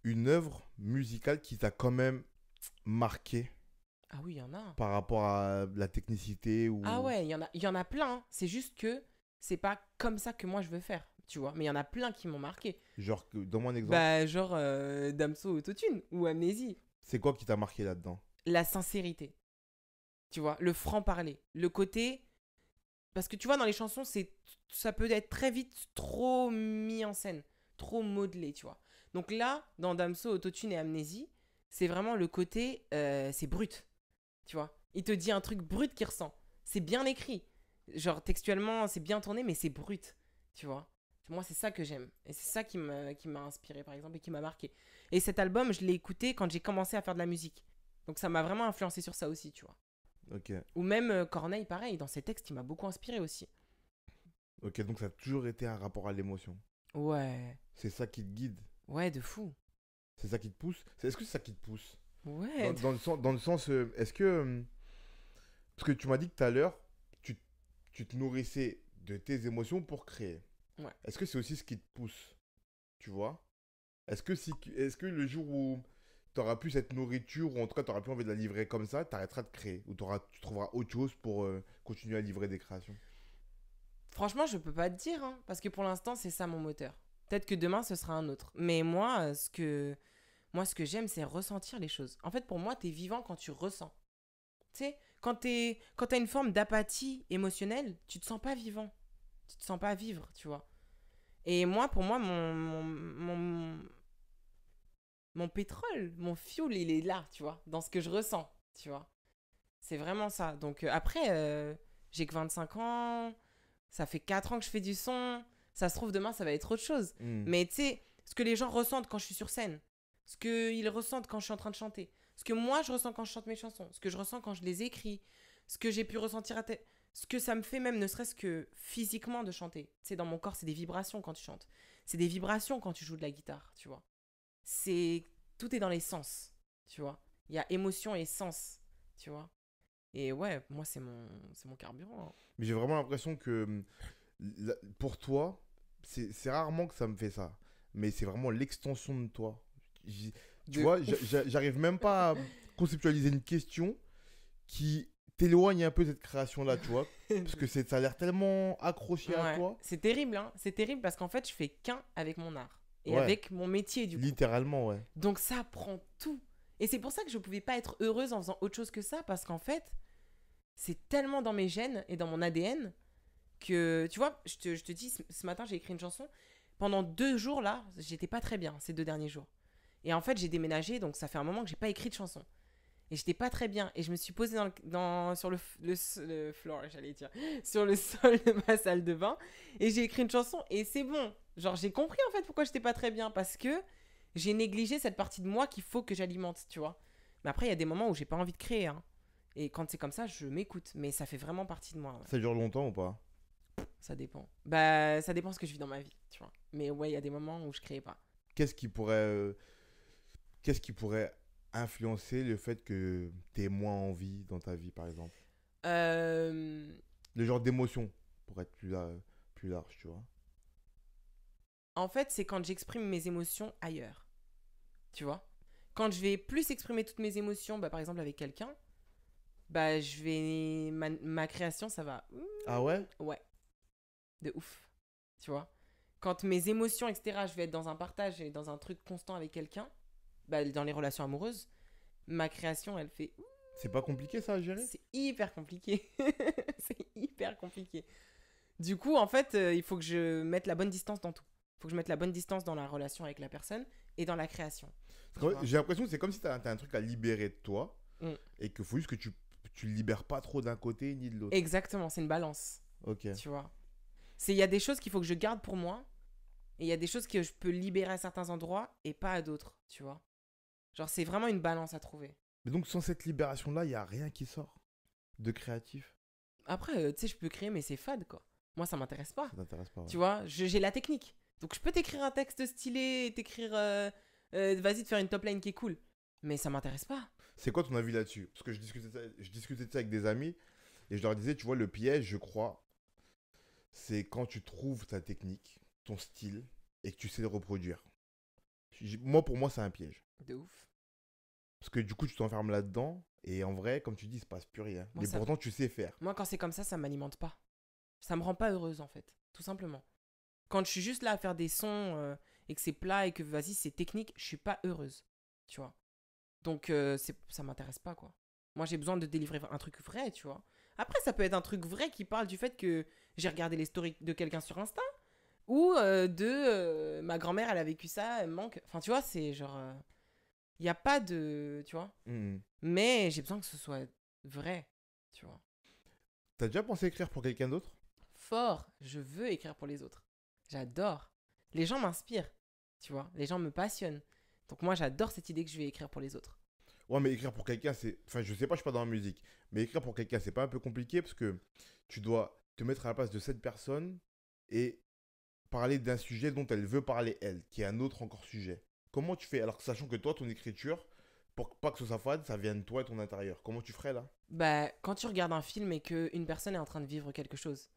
S1: une œuvre musicale qui t'a quand même marqué
S2: Ah oui, il y en a.
S1: par rapport à la technicité
S2: Ah
S1: ou
S2: ouais, il y en a plein, hein. C'est juste que c'est pas comme ça que moi je veux faire, tu vois. Mais il y en a plein qui m'ont marqué.
S1: genre, donne-moi un exemple.
S2: Bah, genre Damso Autotune ou Amnésie.
S1: C'est quoi qui t'a marqué là-dedans?
S2: La sincérité, tu vois. Le franc-parler. Le côté. Parce que tu vois, dans les chansons, ça peut être très vite trop mis en scène, trop modelé, tu vois. Donc là, dans Damso Autotune et Amnésie, c'est vraiment le côté. C'est brut, tu vois. Il te dit un truc brut qu'il ressent. C'est bien écrit. Genre, textuellement, c'est bien tourné, mais c'est brut, tu vois. Moi, c'est ça que j'aime. Et c'est ça qui m'a inspiré, par exemple, et qui m'a marqué. Et cet album, je l'ai écouté quand j'ai commencé à faire de la musique. Donc, ça m'a vraiment influencé sur ça aussi, tu vois.
S1: Ok.
S2: Ou même Corneille, pareil, dans ses textes, il m'a beaucoup inspiré aussi.
S1: Ok, donc ça a toujours été un rapport à l'émotion.
S2: Ouais.
S1: C'est ça qui te guide.
S2: Ouais, de fou.
S1: C'est ça qui te pousse. Est-ce que c'est ça qui te pousse?
S2: Ouais.
S1: Dans le sens, est-ce que... parce que tu m'as dit que tout à l'heure, tu, tu te nourrissais de tes émotions pour créer.
S2: Ouais.
S1: Est-ce que c'est aussi ce qui te pousse? Tu vois? Est-ce que le jour où tu auras plus cette nourriture, ou en tout cas tu n'auras plus envie de la livrer comme ça, tu arrêteras de créer? Ou tu trouveras autre chose pour continuer à livrer des créations?
S2: Franchement, je peux pas te dire, hein, parce que pour l'instant, c'est ça mon moteur. Peut-être que demain, ce sera un autre. Mais moi, ce que j'aime, c'est ressentir les choses. En fait, pour moi, t'es vivant quand tu ressens. Tu sais, quand t'as une forme d'apathie émotionnelle, tu te sens pas vivant. Tu te sens pas vivre, tu vois. Et moi, pour moi, mon pétrole, mon fuel, il est là, tu vois, dans ce que je ressens, tu vois. C'est vraiment ça. Donc après, j'ai que 25 ans, ça fait 4 ans que je fais du son. Ça se trouve, demain, ça va être autre chose.
S1: Hmm.
S2: Mais tu sais, ce que les gens ressentent quand je suis sur scène, ce qu'ils ressentent quand je suis en train de chanter, ce que moi je ressens quand je chante mes chansons, ce que je ressens quand je les écris, ce que j'ai pu ressentir ce que ça me fait même, ne serait-ce que physiquement de chanter. Tu sais, dans mon corps, c'est des vibrations quand tu chantes. C'est des vibrations quand tu joues de la guitare, tu vois. C'est Tout est dans les sens, tu vois. Il y a émotion et sens, tu vois. Et ouais, moi, c'est mon carburant, hein.
S1: Mais j'ai vraiment l'impression que pour toi, c'est rarement que ça me fait ça. Mais c'est vraiment l'extension de toi. J- Tu
S2: De
S1: vois,
S2: ouf.
S1: j'arrive même pas à conceptualiser une question qui t'éloigne un peu de cette création-là, tu vois. Parce que ça a l'air tellement accroché à
S2: Ouais,
S1: toi.
S2: c'est terrible, hein. C'est terrible parce qu'en fait, je fais qu'un avec mon art. et
S1: Ouais.
S2: avec mon métier, du coup.
S1: Littéralement, ouais.
S2: Donc ça prend tout. Et c'est pour ça que je pouvais pas être heureuse en faisant autre chose que ça, parce qu'en fait, c'est tellement dans mes gènes et dans mon ADN que, tu vois, je te dis, ce matin, j'ai écrit une chanson. Pendant 2 jours, là, j'étais pas très bien, ces 2 derniers jours. Et en fait, j'ai déménagé, donc ça fait un moment que j'ai pas écrit de chanson. Et j'étais pas très bien. Et je me suis posée sur le floor, j'allais dire, sur le sol de ma salle de bain. Et j'ai écrit une chanson, et c'est bon. Genre, j'ai compris, en fait, pourquoi j'étais pas très bien. Parce que j'ai négligé cette partie de moi qu'il faut que j'alimente, tu vois. Mais après, il y a des moments où j'ai pas envie de créer, hein. Et quand c'est comme ça, je m'écoute. Mais ça fait vraiment partie de moi, ouais.
S1: Ça dure longtemps ou pas?
S2: Ça dépend. Bah, ça dépend ce que je vis dans ma vie, tu vois. Mais ouais, il y a des moments où je crée pas.
S1: Qu'est-ce qui pourrait, euh, qu'est-ce qui pourrait influencer le fait que tu aies moins envie dans ta vie, par exemple?
S2: Euh,
S1: Le genre d'émotion, pour être plus large, tu vois.
S2: En fait, c'est quand j'exprime mes émotions ailleurs, tu vois. Quand je vais plus exprimer toutes mes émotions, bah, par exemple avec quelqu'un, bah, je vais... Ma création, ça va...
S1: Ah ouais?
S2: Ouais, de ouf, tu vois. Quand mes émotions, etc., je vais être dans un partage et dans un truc constant avec quelqu'un, bah, dans les relations amoureuses, ma création, elle fait...
S1: C'est pas compliqué ça à gérer?
S2: C'est hyper compliqué. C'est hyper compliqué. Du coup, en fait, il faut que je mette la bonne distance dans tout. Il faut que je mette la bonne distance dans la relation avec la personne et dans la création.
S1: Parce qu'en fait, j'ai l'impression que c'est comme si t'as un truc à libérer de toi
S2: Mm.
S1: et qu'il faut juste que tu le libères pas trop d'un côté ni de l'autre.
S2: Exactement, c'est une balance,
S1: Ok.
S2: tu vois. Il y a des choses qu'il faut que je garde pour moi et il y a des choses que je peux libérer à certains endroits et pas à d'autres, tu vois. Genre, c'est vraiment une balance à trouver.
S1: Mais donc sans cette libération-là, il y a rien qui sort de créatif.
S2: Après, tu sais, je peux créer, mais c'est fade, quoi. Moi, ça m'intéresse pas.
S1: Ça t'intéresse pas, ouais.
S2: Tu vois, j'ai la technique. Donc, je peux t'écrire un texte stylé et t'écrire... vas-y, te faire une top line qui est cool. Mais ça m'intéresse pas.
S1: C'est quoi ton avis là-dessus? Parce que je discutais de ça avec des amis et je leur disais, tu vois, le piège, je crois, c'est quand tu trouves ta technique, ton style et que tu sais le reproduire. Moi, pour moi, c'est un piège.
S2: De ouf.
S1: Parce que du coup, tu t'enfermes là-dedans et en vrai, comme tu dis, il se passe plus rien.
S2: Moi,
S1: Mais
S2: ça-
S1: pourtant, tu sais faire.
S2: Moi, quand c'est comme ça m'alimente pas. Ça me rend pas heureuse, en fait. Tout simplement. Quand je suis juste là à faire des sons et que c'est plat et que, vas-y, c'est technique, je suis pas heureuse. Tu vois. Donc, ça m'intéresse pas, quoi. Moi, j'ai besoin de délivrer un truc vrai, tu vois. Après, ça peut être un truc vrai qui parle du fait que j'ai regardé les stories de quelqu'un sur Insta ou ma grand-mère, elle a vécu ça, elle me manque. Enfin, tu vois, c'est genre... Il n'y a pas de... Tu vois.
S1: Mhm.
S2: Mais j'ai besoin que ce soit vrai, tu vois.
S1: T'as déjà pensé écrire pour quelqu'un d'autre?
S2: Fort, je veux écrire pour les autres. J'adore. Les gens m'inspirent, tu vois. Les gens me passionnent. Donc moi, j'adore cette idée que je vais écrire pour les autres.
S1: Ouais, mais écrire pour quelqu'un, c'est. Enfin, je sais pas, je suis pas dans la musique. Mais écrire pour quelqu'un, c'est pas un peu compliqué parce que tu dois te mettre à la place de cette personne et parler d'un sujet dont elle veut parler, elle, qui est un autre encore sujet. Comment tu fais? Alors que sachant que toi, ton écriture, pour pas que ce soit fade, ça vient de toi et ton intérieur. Comment tu ferais là?
S2: Bah, quand tu regardes un film et qu'une personne est en train de vivre quelque chose,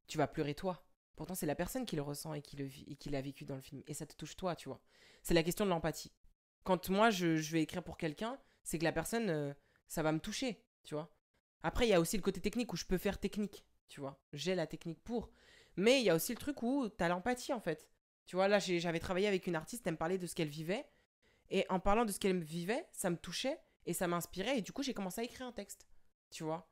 S2: tu vas pleurer toi. Pourtant, c'est la personne qui le ressent et qui le vit et qui l'a vécu dans le film. Et ça te touche toi, tu vois. C'est la question de l'empathie. Quand moi, je vais écrire pour quelqu'un, c'est que la personne, ça va me toucher, tu vois. Après, il y a aussi le côté technique où je peux faire technique, tu vois. J'ai la technique pour. Mais il y a aussi le truc où tu as l'empathie, en fait. Tu vois, là, j'avais travaillé avec une artiste, elle me parlait de ce qu'elle vivait. Et en parlant de ce qu'elle vivait, ça me touchait et ça m'inspirait. Et du coup, j'ai commencé à écrire un texte, tu vois.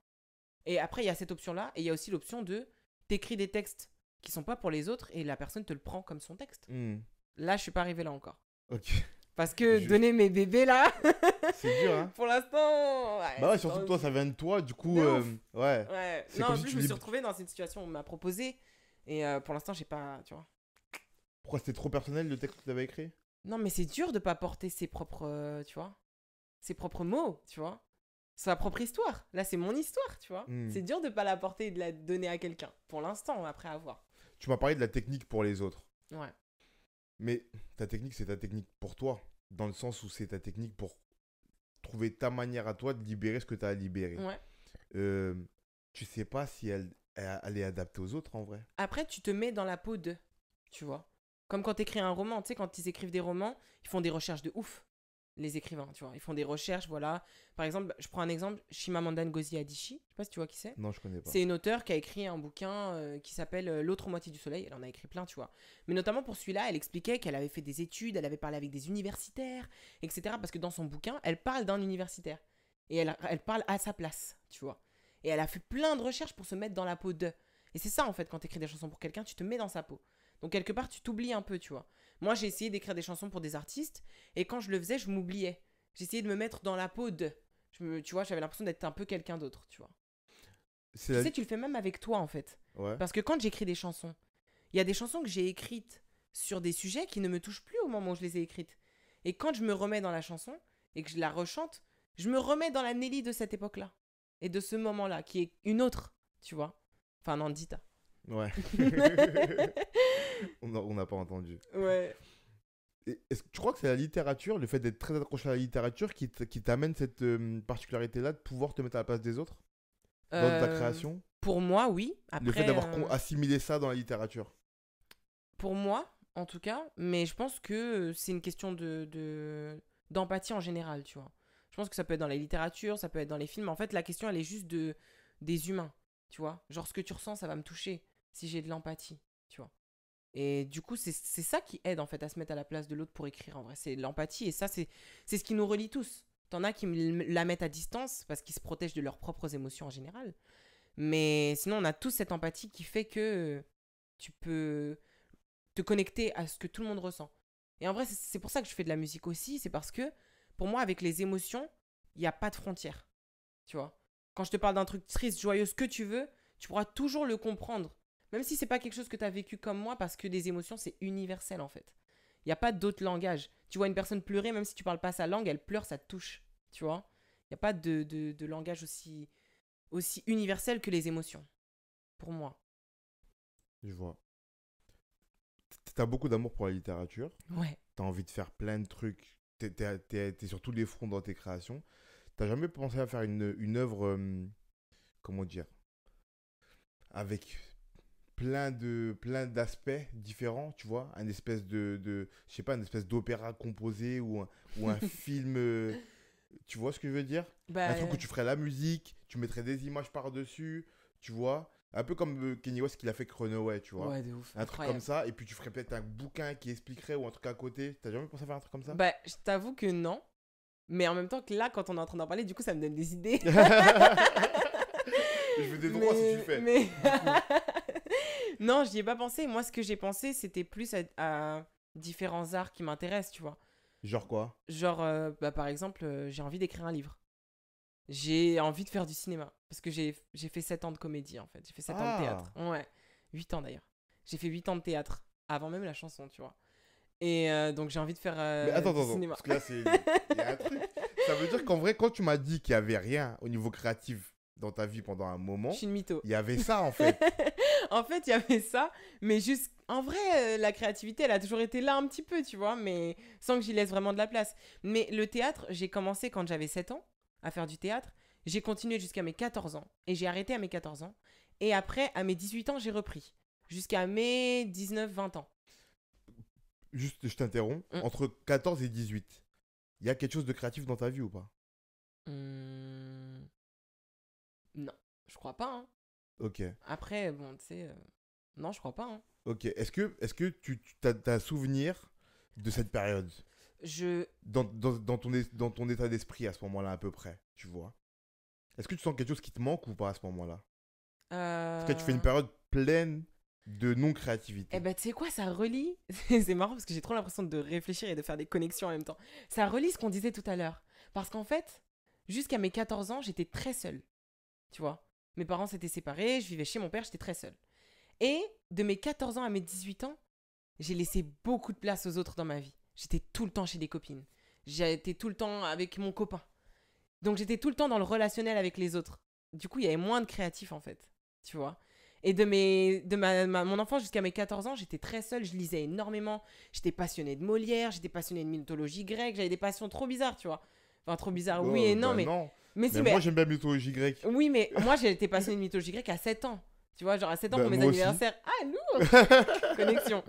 S2: Et après, il y a cette option-là. Et il y a aussi l'option de t'écris des textes qui sont pas pour les autres et la personne te le prend comme son texte.
S1: Hmm.
S2: Là, je suis pas arrivée là encore.
S1: Ok.
S2: Parce que
S1: Juste.
S2: donner mes bébés là,
S1: C'est dur, hein?
S2: pour l'instant.
S1: Bah ouais,
S2: c'est
S1: surtout
S2: pas
S1: que toi,
S2: aussi-
S1: ça vient de toi, du coup,
S2: De ouf.
S1: ouais.
S2: Ouais.
S1: C'est
S2: Non,
S1: comme
S2: en
S1: si
S2: plus,
S1: tu
S2: je me suis
S1: libres-
S2: retrouvée dans une situation où on m'a proposé. Et pour l'instant, j'ai pas. Tu vois.
S1: Pourquoi c'était trop personnel le texte que tu avais écrit?
S2: Non, mais c'est dur de pas porter ses propres. Tu vois. Ses propres mots, tu vois. Sa propre histoire. Là, c'est mon histoire, tu vois.
S1: Hmm.
S2: C'est dur de pas la porter et de la donner à quelqu'un. Pour l'instant, après avoir.
S1: Tu m'as parlé de la technique pour les autres.
S2: Ouais.
S1: Mais ta technique, c'est ta technique pour toi. Dans le sens où c'est ta technique pour trouver ta manière à toi de libérer ce que tu as à libérer.
S2: Ouais.
S1: Tu sais pas si elle est adaptée aux autres en vrai.
S2: Après, tu te mets dans la peau de. Tu vois. Comme quand t'écris un roman. Tu sais, quand ils écrivent des romans, ils font des recherches de ouf. les écrivains, tu vois. Ils font des recherches, voilà. Par exemple, je prends un exemple, Chimamanda Ngozi Adichie, je sais pas si tu vois qui c'est.
S1: Non, je connais pas.
S2: C'est une auteure qui a écrit un bouquin qui s'appelle L'autre moitié du soleil. Elle en a écrit plein, tu vois. Mais notamment pour celui-là, elle expliquait qu'elle avait fait des études, elle avait parlé avec des universitaires, etc. Parce que dans son bouquin, elle parle d'un universitaire. Et elle parle à sa place, tu vois. Et elle a fait plein de recherches pour se mettre dans la peau d'eux. Et c'est ça, en fait, quand tu écris des chansons pour quelqu'un, tu te mets dans sa peau. Donc, quelque part, tu t'oublies un peu, tu vois. Moi, j'ai essayé d'écrire des chansons pour des artistes. Et quand je le faisais, je m'oubliais. J'essayais de me mettre dans la peau d'eux. Tu vois, j'avais l'impression d'être un peu quelqu'un d'autre, tu vois. Tu sais, tu le fais même avec toi, en fait.
S1: Ouais.
S2: Parce que quand j'écris des chansons, il y a des chansons que j'ai écrites sur des sujets qui ne me touchent plus au moment où je les ai écrites. Et quand je me remets dans la chanson et que je la rechante, je me remets dans la Nelly de cette époque-là. Et de ce moment-là, qui est une autre, tu vois. Enfin, Nandita.
S1: Ouais. On n'a pas entendu.
S2: Ouais.
S1: Est-ce que tu crois que c'est la littérature, le fait d'être très accroché à la littérature, qui t'amène cette particularité-là de pouvoir te mettre à la place des autres dans ta création?
S2: Pour moi, oui. Après,
S1: le fait d'avoir assimilé ça dans la littérature.
S2: Pour moi, en tout cas. Mais je pense que c'est une question d'empathie en général, tu vois. Je pense que ça peut être dans la littérature, ça peut être dans les films. En fait, la question, elle est juste des humains, tu vois. Genre, ce que tu ressens, ça va me toucher si j'ai de l'empathie, tu vois. Et du coup, c'est ça qui aide, en fait, à se mettre à la place de l'autre pour écrire, en vrai. C'est l'empathie. Et ça, c'est ce qui nous relie tous. T'en as qui la mettent à distance parce qu'ils se protègent de leurs propres émotions en général. Mais sinon, on a tous cette empathie qui fait que tu peux te connecter à ce que tout le monde ressent. Et en vrai, c'est pour ça que je fais de la musique aussi. C'est parce que, pour moi, avec les émotions, il n'y a pas de frontières. Tu vois. Quand je te parle d'un truc triste, joyeux, ce que tu veux, tu pourras toujours le comprendre. Même si c'est pas quelque chose que tu as vécu comme moi, parce que les émotions, c'est universel, en fait. Il n'y a pas d'autre langage. Tu vois une personne pleurer, même si tu parles pas sa langue, elle pleure, ça te touche. Tu vois. Il n'y a pas de langage aussi universel que les émotions. Pour moi.
S1: Je vois. T'as beaucoup d'amour pour la littérature.
S2: Ouais.
S1: T'as envie de faire plein de trucs. T'es sur tous les fronts dans tes créations. T'as jamais pensé à faire une œuvre, comment dire, avec plein d'aspects différents, tu vois, un espèce je sais pas, une espèce d'opéra composé ou un film, tu vois ce que je veux dire? Un truc où tu ferais la musique, tu mettrais des images par-dessus, tu vois, un peu comme Kanye West qu'il a fait avec Runaway, tu vois.
S2: Ouais, de ouf.
S1: Un truc comme ça, et puis tu ferais peut-être un bouquin qui expliquerait ou un truc à côté. T'as jamais pensé à faire un truc comme ça?
S2: Bah, je t'avoue que non. Mais en même temps que là, quand on est en train d'en parler, du coup, ça me donne des idées.
S1: Je veux des droits si tu fais.
S2: Mais... non, j'y ai pas pensé. Moi, ce que j'ai pensé, c'était plus à différents arts qui m'intéressent, tu vois.
S1: Genre quoi?
S2: Genre, par exemple, j'ai envie d'écrire un livre. J'ai envie de faire du cinéma. Parce que j'ai fait 7 ans de comédie, en fait. J'ai fait 7 ans de théâtre. Ouais, 8 ans d'ailleurs. J'ai fait 8 ans de théâtre. Avant même la chanson, tu vois. Et donc, j'ai envie de faire
S1: Mais attends,
S2: du cinéma.
S1: parce que là, il y a un truc. Ça veut dire qu'en vrai, quand tu m'as dit qu'il n'y avait rien au niveau créatif dans ta vie pendant un moment,
S2: je suis une mytho.
S1: Il y avait ça, en fait.
S2: En fait, il y avait ça, mais juste... En vrai, la créativité, elle a toujours été là un petit peu, tu vois, mais sans que j'y laisse vraiment de la place. Mais le théâtre, j'ai commencé quand j'avais 7 ans à faire du théâtre. J'ai continué jusqu'à mes 14 ans. Et j'ai arrêté à mes 14 ans. Et après, à mes 18 ans, j'ai repris. Jusqu'à mes 19-20 ans.
S1: Juste, je t'interromps. Entre 14 et 18, il y a quelque chose de créatif dans ta vie ou pas?
S2: Non, je crois pas. Hein.
S1: Ok.
S2: Après, bon, tu sais... Non, je crois pas. Hein.
S1: Ok. Est-ce que tu as souvenir de cette période? Dans ton état d'esprit à ce moment-là, à peu près, tu vois? Est-ce que tu sens quelque chose qui te manque ou pas à ce moment-là? Est-ce que tu fais une période pleine de non-créativité?
S2: Eh ben, tu sais quoi, ça relie... C'est marrant parce que j'ai trop l'impression de réfléchir et de faire des connexions en même temps. Ça relie ce qu'on disait tout à l'heure. Parce qu'en fait, jusqu'à mes 14 ans, j'étais très seule. Tu vois? Mes parents s'étaient séparés, je vivais chez mon père, j'étais très seule. Et de mes 14 ans à mes 18 ans, j'ai laissé beaucoup de place aux autres dans ma vie. J'étais tout le temps chez des copines. J'étais tout le temps avec mon copain. Donc j'étais tout le temps dans le relationnel avec les autres. Du coup, il y avait moins de créatifs en fait. Tu vois? Et mon enfance jusqu'à mes 14 ans, j'étais très seule, je lisais énormément. J'étais passionnée de Molière, j'étais passionnée de mythologie grecque, j'avais des passions trop bizarres, tu vois. Enfin, trop bizarres, oui et non,
S1: bah
S2: mais...
S1: non.
S2: Mais
S1: moi, j'aime bien la mythologie grecque.
S2: Oui, mais moi, j'ai été passionnée de mythologie grecque à 7 ans. Tu vois, genre à 7 ans pour mes
S1: moi
S2: anniversaires. Ah, nous Connexion.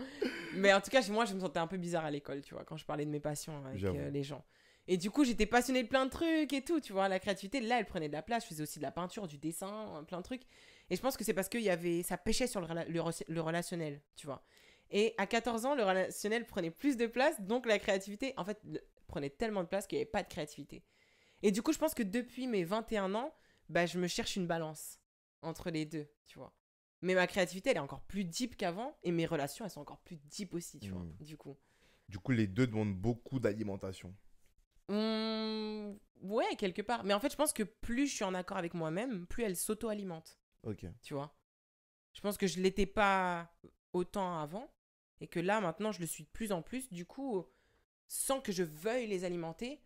S2: Mais en tout cas, moi, je me sentais un peu bizarre à l'école, tu vois, quand je parlais de mes passions avec les gens. Et du coup, j'étais passionnée de plein de trucs et tout, tu vois. La créativité, là, elle prenait de la place. Je faisais aussi de la peinture, du dessin, plein de trucs. Et je pense que c'est parce que ça pêchait sur le relationnel, tu vois. Et à 14 ans, le relationnel prenait plus de place, donc la créativité, en fait, prenait tellement de place qu'il n'y avait pas de créativité. Et du coup, je pense que depuis mes 21 ans, bah, je me cherche une balance entre les deux, tu vois. Mais ma créativité, elle est encore plus deep qu'avant, et mes relations, elles sont encore plus deep aussi, tu vois, du coup.
S1: Du coup, les deux demandent beaucoup d'alimentation.
S2: Ouais, quelque part. Mais en fait, je pense que plus je suis en accord avec moi-même, plus elle s'auto-alimente,
S1: Ok.
S2: tu vois. Je pense que je l'étais pas autant avant, et que là, maintenant, je le suis de plus en plus. Du coup, sans que je veuille les alimenter,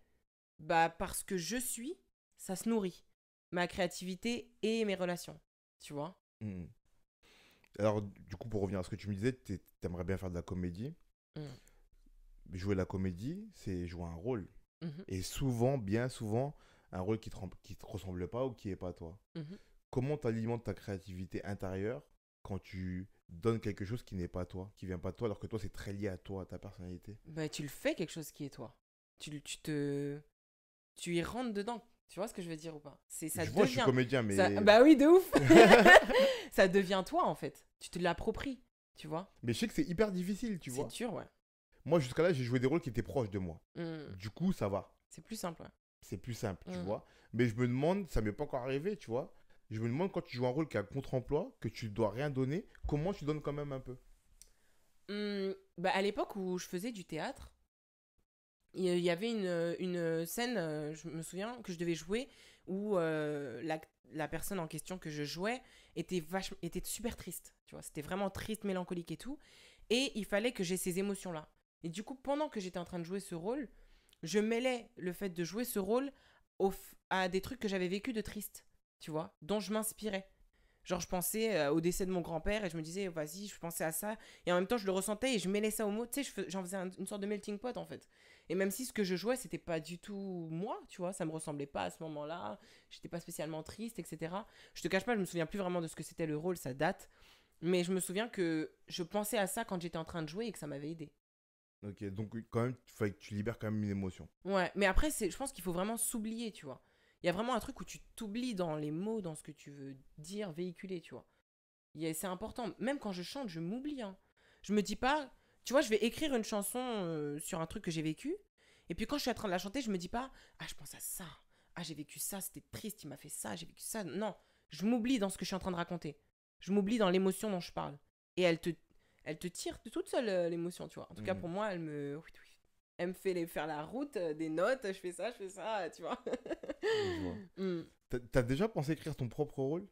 S2: bah, parce que je suis, ça se nourrit. Ma créativité et mes relations, tu vois.
S1: Hmm. Alors, du coup, pour revenir à ce que tu me disais, t'aimerais bien faire de la comédie.
S2: Mm.
S1: Jouer la comédie, c'est jouer un rôle.
S2: Mhm,
S1: Et souvent, bien souvent, un rôle qui te ressemble pas ou qui est pas toi.
S2: mhm.
S1: Comment tu alimentes ta créativité intérieure quand tu donnes quelque chose qui n'est pas toi, qui vient pas de toi, alors que toi, c'est très lié à toi, à ta personnalité?
S2: Bah, tu le fais quelque chose qui est toi. Tu y rentres dedans. Tu vois ce que je veux dire ou pas? Ça
S1: Je vois, je suis
S2: devient.
S1: comédien, mais...
S2: Bah oui, de ouf. Ça devient toi en fait. Tu te l'appropries, tu vois.
S1: mais je sais que c'est hyper difficile, tu
S2: C'est
S1: vois.
S2: dur, ouais.
S1: Moi, jusqu'à là, j'ai joué des rôles qui étaient proches de moi.
S2: Mm.
S1: Du coup, ça va.
S2: C'est plus simple, ouais.
S1: C'est plus simple, tu
S2: Mm.
S1: vois. Mais je me demande, ça m'est pas encore arrivé, tu vois. Je me demande quand tu joues un rôle qui a un contre-emploi, que tu dois rien donner, comment tu donnes quand même un peu?
S2: Bah, à l'époque où je faisais du théâtre, il y avait une scène, je me souviens, que je devais jouer où la personne en question que je jouais était super triste. Tu vois, c'était vraiment triste, mélancolique et tout. Et il fallait que j'ai ces émotions-là. Et du coup, pendant que j'étais en train de jouer ce rôle, je mêlais le fait de jouer ce rôle à des trucs que j'avais vécu de triste, tu vois, dont je m'inspirais. Genre, je pensais au décès de mon grand-père et je me disais, vas-y, je pensais à ça. Et en même temps, je le ressentais et je mêlais ça aux mots. Tu sais, j'en faisais une sorte de melting pot, en fait. Et même si ce que je jouais, c'était pas du tout moi, tu vois, ça me ressemblait pas à ce moment-là. J'étais pas spécialement triste, etc. Je te cache pas, je me souviens plus vraiment de ce que c'était le rôle, ça date. Mais je me souviens que je pensais à ça quand j'étais en train de jouer et que ça m'avait aidé.
S1: Ok, donc quand même, il fallait que tu libères quand même une émotion.
S2: Ouais, mais après, je pense qu'il faut vraiment s'oublier, tu vois. Il y a vraiment un truc où tu t'oublies dans les mots, dans ce que tu veux dire, véhiculer, tu vois. C'est important. Même quand je chante, je m'oublie. Hein. Je me dis pas. Tu vois, je vais écrire une chanson sur un truc que j'ai vécu. Et puis quand je suis en train de la chanter, je me dis pas, ah, je pense à ça. Ah, j'ai vécu ça, c'était triste, il m'a fait ça, j'ai vécu ça. Non, je m'oublie dans ce que je suis en train de raconter. Je m'oublie dans l'émotion dont je parle. Et elle te tire de toute seule, l'émotion, tu vois. En tout cas,
S1: Mhm.
S2: pour moi, oui, oui. Elle me fait faire la route, des notes, je fais ça, tu vois.
S1: Je vois.
S2: Mm.
S1: T'as déjà pensé écrire ton propre rôle?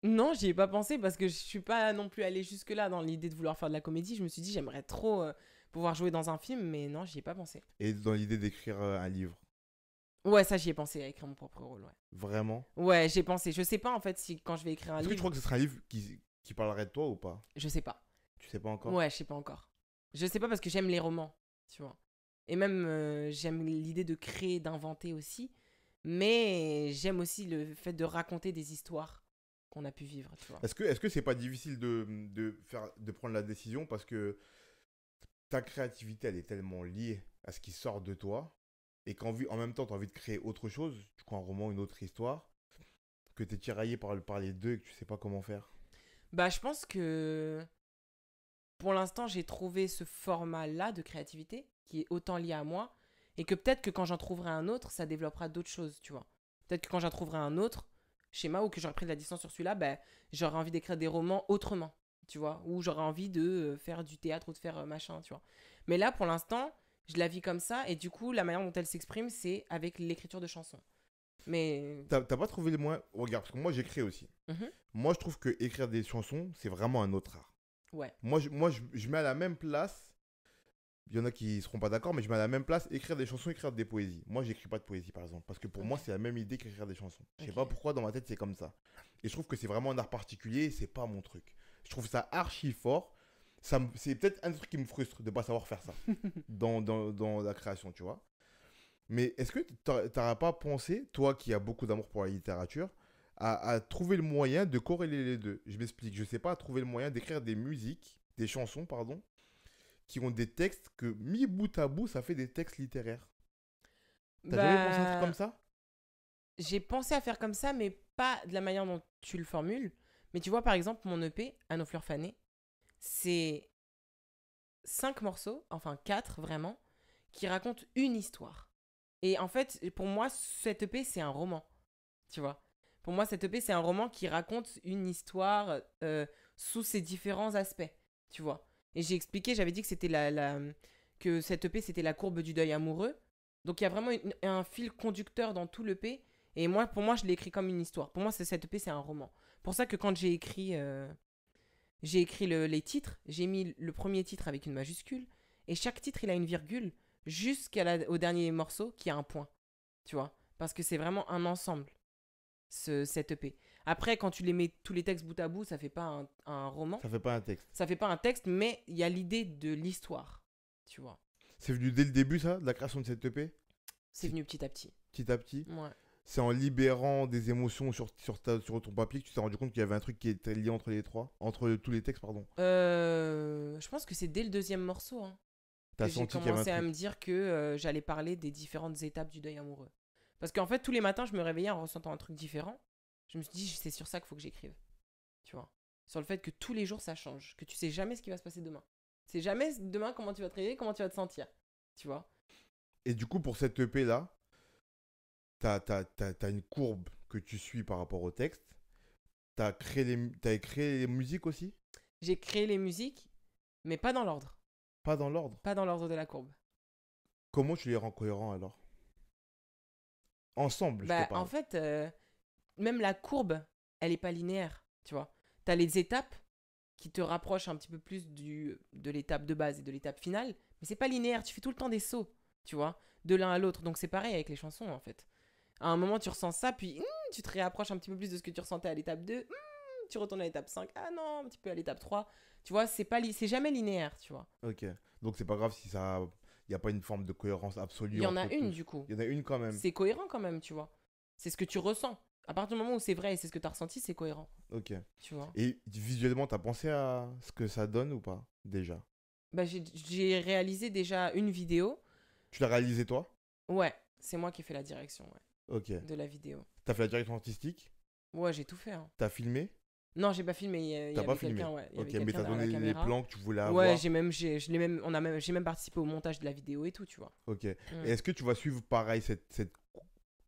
S2: Non, j'y ai pas pensé parce que je suis pas non plus allée jusque-là dans l'idée de vouloir faire de la comédie. Je me suis dit, j'aimerais trop pouvoir jouer dans un film, mais non, j'y ai pas pensé.
S1: Et dans l'idée d'écrire un livre?
S2: Ouais, ça, j'y ai pensé à écrire mon propre rôle, ouais.
S1: Vraiment?
S2: Ouais, j'ai pensé. Je sais pas en fait si quand je vais écrire un
S1: Est-ce que tu
S2: livre,
S1: crois que ce sera un livre qui parlerait de toi ou pas?
S2: je sais pas.
S1: Tu sais pas encore?
S2: Ouais, je sais pas encore. Je sais pas parce que j'aime les romans, tu vois. Et même, j'aime l'idée de créer, d'inventer aussi. Mais j'aime aussi le fait de raconter des histoires qu'on a pu vivre, tu vois.
S1: Est-ce que c'est pas difficile de prendre la décision parce que ta créativité, elle est tellement liée à ce qui sort de toi et en même temps, tu as envie de créer autre chose, du coup, un roman, une autre histoire, que tu es tiraillé par les deux et que tu sais pas comment faire?
S2: Bah, je pense que pour l'instant, j'ai trouvé ce format-là de créativité qui est autant lié à moi et que peut-être que quand j'en trouverai un autre, ça développera d'autres choses, tu vois. Peut-être que quand j'en trouverai un autre schéma ou que j'aurai pris de la distance sur celui-là, ben, j'aurai envie d'écrire des romans autrement, tu vois, ou j'aurai envie de faire du théâtre ou de faire machin, tu vois. Mais là, pour l'instant, je la vis comme ça et du coup, la manière dont elle s'exprime, c'est avec l'écriture de chansons. Mais...
S1: T'as pas trouvé le moyen? Regarde, parce que moi, j'écris aussi.
S2: Mhm.
S1: Moi, je trouve que écrire des chansons, c'est vraiment un autre art.
S2: Ouais.
S1: Moi, je mets à la même place. Il y en a qui seront pas d'accord, mais je mets à la même place écrire des chansons, écrire des poésies. Moi, j'écris pas de poésie, par exemple, parce que pour moi,
S2: Ok.
S1: c'est la même idée qu'écrire des chansons. Je sais
S2: Ok.
S1: pas pourquoi dans ma tête c'est comme ça. Et je trouve que c'est vraiment un art particulier, et c'est pas mon truc. Je trouve ça archi fort. C'est peut-être un truc qui me frustre de pas savoir faire ça dans la création, tu vois. Mais est-ce que t'aurais pas pensé, toi qui as beaucoup d'amour pour la littérature, à trouver le moyen de corréler les deux? Je m'explique, je sais pas, à trouver le moyen d'écrire des chansons, pardon, qui ont des textes que, mis bout à bout, ça fait des textes littéraires. T'as jamais pensé à un truc
S2: Bah,
S1: comme ça?
S2: j'ai pensé à faire comme ça, mais pas de la manière dont tu le formules. Mais tu vois, par exemple, mon EP, À nos fleurs fanées, c'est 5 morceaux, enfin 4 vraiment, qui racontent une histoire. Et en fait, pour moi, cette EP, c'est un roman. Tu vois. Pour moi, cette EP, c'est un roman qui raconte une histoire sous ses différents aspects. Tu vois. Et j'ai expliqué, j'avais dit que c'était que cette EP, c'était la courbe du deuil amoureux. Donc il y a vraiment un fil conducteur dans tout l'EP. Et moi, pour moi, je l'ai écrit comme une histoire. Pour moi, cette EP, c'est un roman. Pour ça que quand j'ai écrit les titres, j'ai mis le premier titre avec une majuscule. Et chaque titre, il a une virgule jusqu'au dernier morceau qui a un point. Tu vois. Parce que c'est vraiment un ensemble, cette EP. Après, quand tu les mets tous les textes bout à bout, ça fait pas un roman.
S1: Ça fait pas un texte.
S2: Ça fait pas un texte, mais il y a l'idée de l'histoire. Tu vois.
S1: C'est venu dès le début, ça, de la création de cette EP?
S2: C'est venu petit à petit.
S1: Petit à petit?
S2: Ouais.
S1: C'est en libérant des émotions sur ton papier que tu t'es rendu compte qu'il y avait un truc qui était lié entre les trois? Entre tous les textes, pardon.
S2: Je pense que c'est dès le deuxième morceau hein,
S1: T'as
S2: que j'ai
S1: senti qu'il y avait
S2: commencé
S1: un
S2: à
S1: truc.
S2: me dire que j'allais parler des différentes étapes du deuil amoureux. Parce qu'en fait, tous les matins, je me réveillais en ressentant un truc différent. Je me suis dit, c'est sur ça qu'il faut que j'écrive. Tu vois. Sur le fait que tous les jours, ça change. Que tu sais jamais ce qui va se passer demain. Tu sais jamais demain comment tu vas te réveiller, comment tu vas te sentir. Tu vois.
S1: Et du coup, pour cette EP là, t'as une courbe que tu suis par rapport au texte. T'as créé les musiques aussi?
S2: J'ai créé les musiques, mais pas dans l'ordre.
S1: Pas dans l'ordre.
S2: Pas dans l'ordre de la courbe.
S1: Comment tu les rends cohérents alors? Ensemble, je te
S2: Bah, en
S1: parle.
S2: fait, même la courbe, elle est pas linéaire. Tu vois. T'as les étapes qui te rapprochent un petit peu plus de l'étape de base et de l'étape finale, mais c'est pas linéaire. Tu fais tout le temps des sauts. Tu vois. De l'un à l'autre. Donc c'est pareil avec les chansons en fait. À un moment, tu ressens ça, puis tu te réapproches un petit peu plus de ce que tu ressentais à l'étape 2. Tu retournes à l'étape 5. Ah non, un petit peu à l'étape 3. Tu vois, c'est jamais linéaire, tu vois.
S1: Ok. Donc c'est pas grave si ça. Il n'y a pas une forme de cohérence
S2: Il
S1: absolue
S2: y en
S1: entre
S2: a une,
S1: tous.
S2: du coup.
S1: Il y en a une quand même.
S2: C'est cohérent quand même, tu vois. C'est ce que tu ressens. À partir du moment où c'est vrai et c'est ce que tu as ressenti, c'est cohérent,
S1: Ok.
S2: tu vois.
S1: Et visuellement, t'as pensé à ce que ça donne ou pas? Déjà.
S2: Bah, j'ai réalisé déjà une vidéo.
S1: Tu l'as réalisé toi?
S2: Ouais, c'est moi qui ai fait la direction, ouais,
S1: Ok.
S2: de la vidéo.
S1: T'as fait la direction artistique?
S2: Ouais, j'ai tout fait, hein.
S1: T'as filmé?
S2: Non, j'ai pas filmé, il y
S1: T'as pas
S2: avait
S1: filmé?
S2: quelqu'un, ouais. Il y
S1: Ok,
S2: avait
S1: mais
S2: quelqu'un
S1: t'as
S2: derrière la
S1: donné les
S2: caméra.
S1: plans que tu voulais
S2: Ouais,
S1: avoir.
S2: j'ai même participé au montage de la vidéo et tout, tu vois.
S1: Ok. Et
S2: Mm.
S1: est-ce que tu vas suivre pareil cette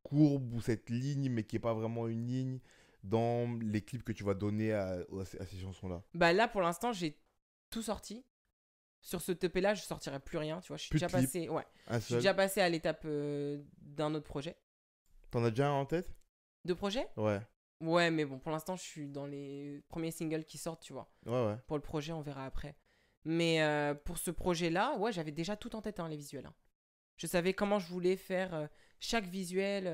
S1: courbe ou cette ligne, mais qui est pas vraiment une ligne, dans les clips que tu vas donner à ces chansons-là?
S2: Bah là, pour l'instant, j'ai tout sorti. Sur ce TP là, je sortirai plus rien, tu vois.
S1: Plus de clips,
S2: Ouais,
S1: un
S2: je suis
S1: seul.
S2: déjà passé à l'étape d'un autre projet.
S1: T'en as déjà un en tête?
S2: Deux projets?
S1: Ouais.
S2: Ouais, mais bon, pour l'instant, je suis dans les premiers singles qui sortent, tu vois.
S1: Ouais, ouais.
S2: Pour le projet, on verra après. Mais pour ce projet-là, ouais, j'avais déjà tout en tête, hein, les visuels, hein. Je savais comment je voulais faire chaque visuel.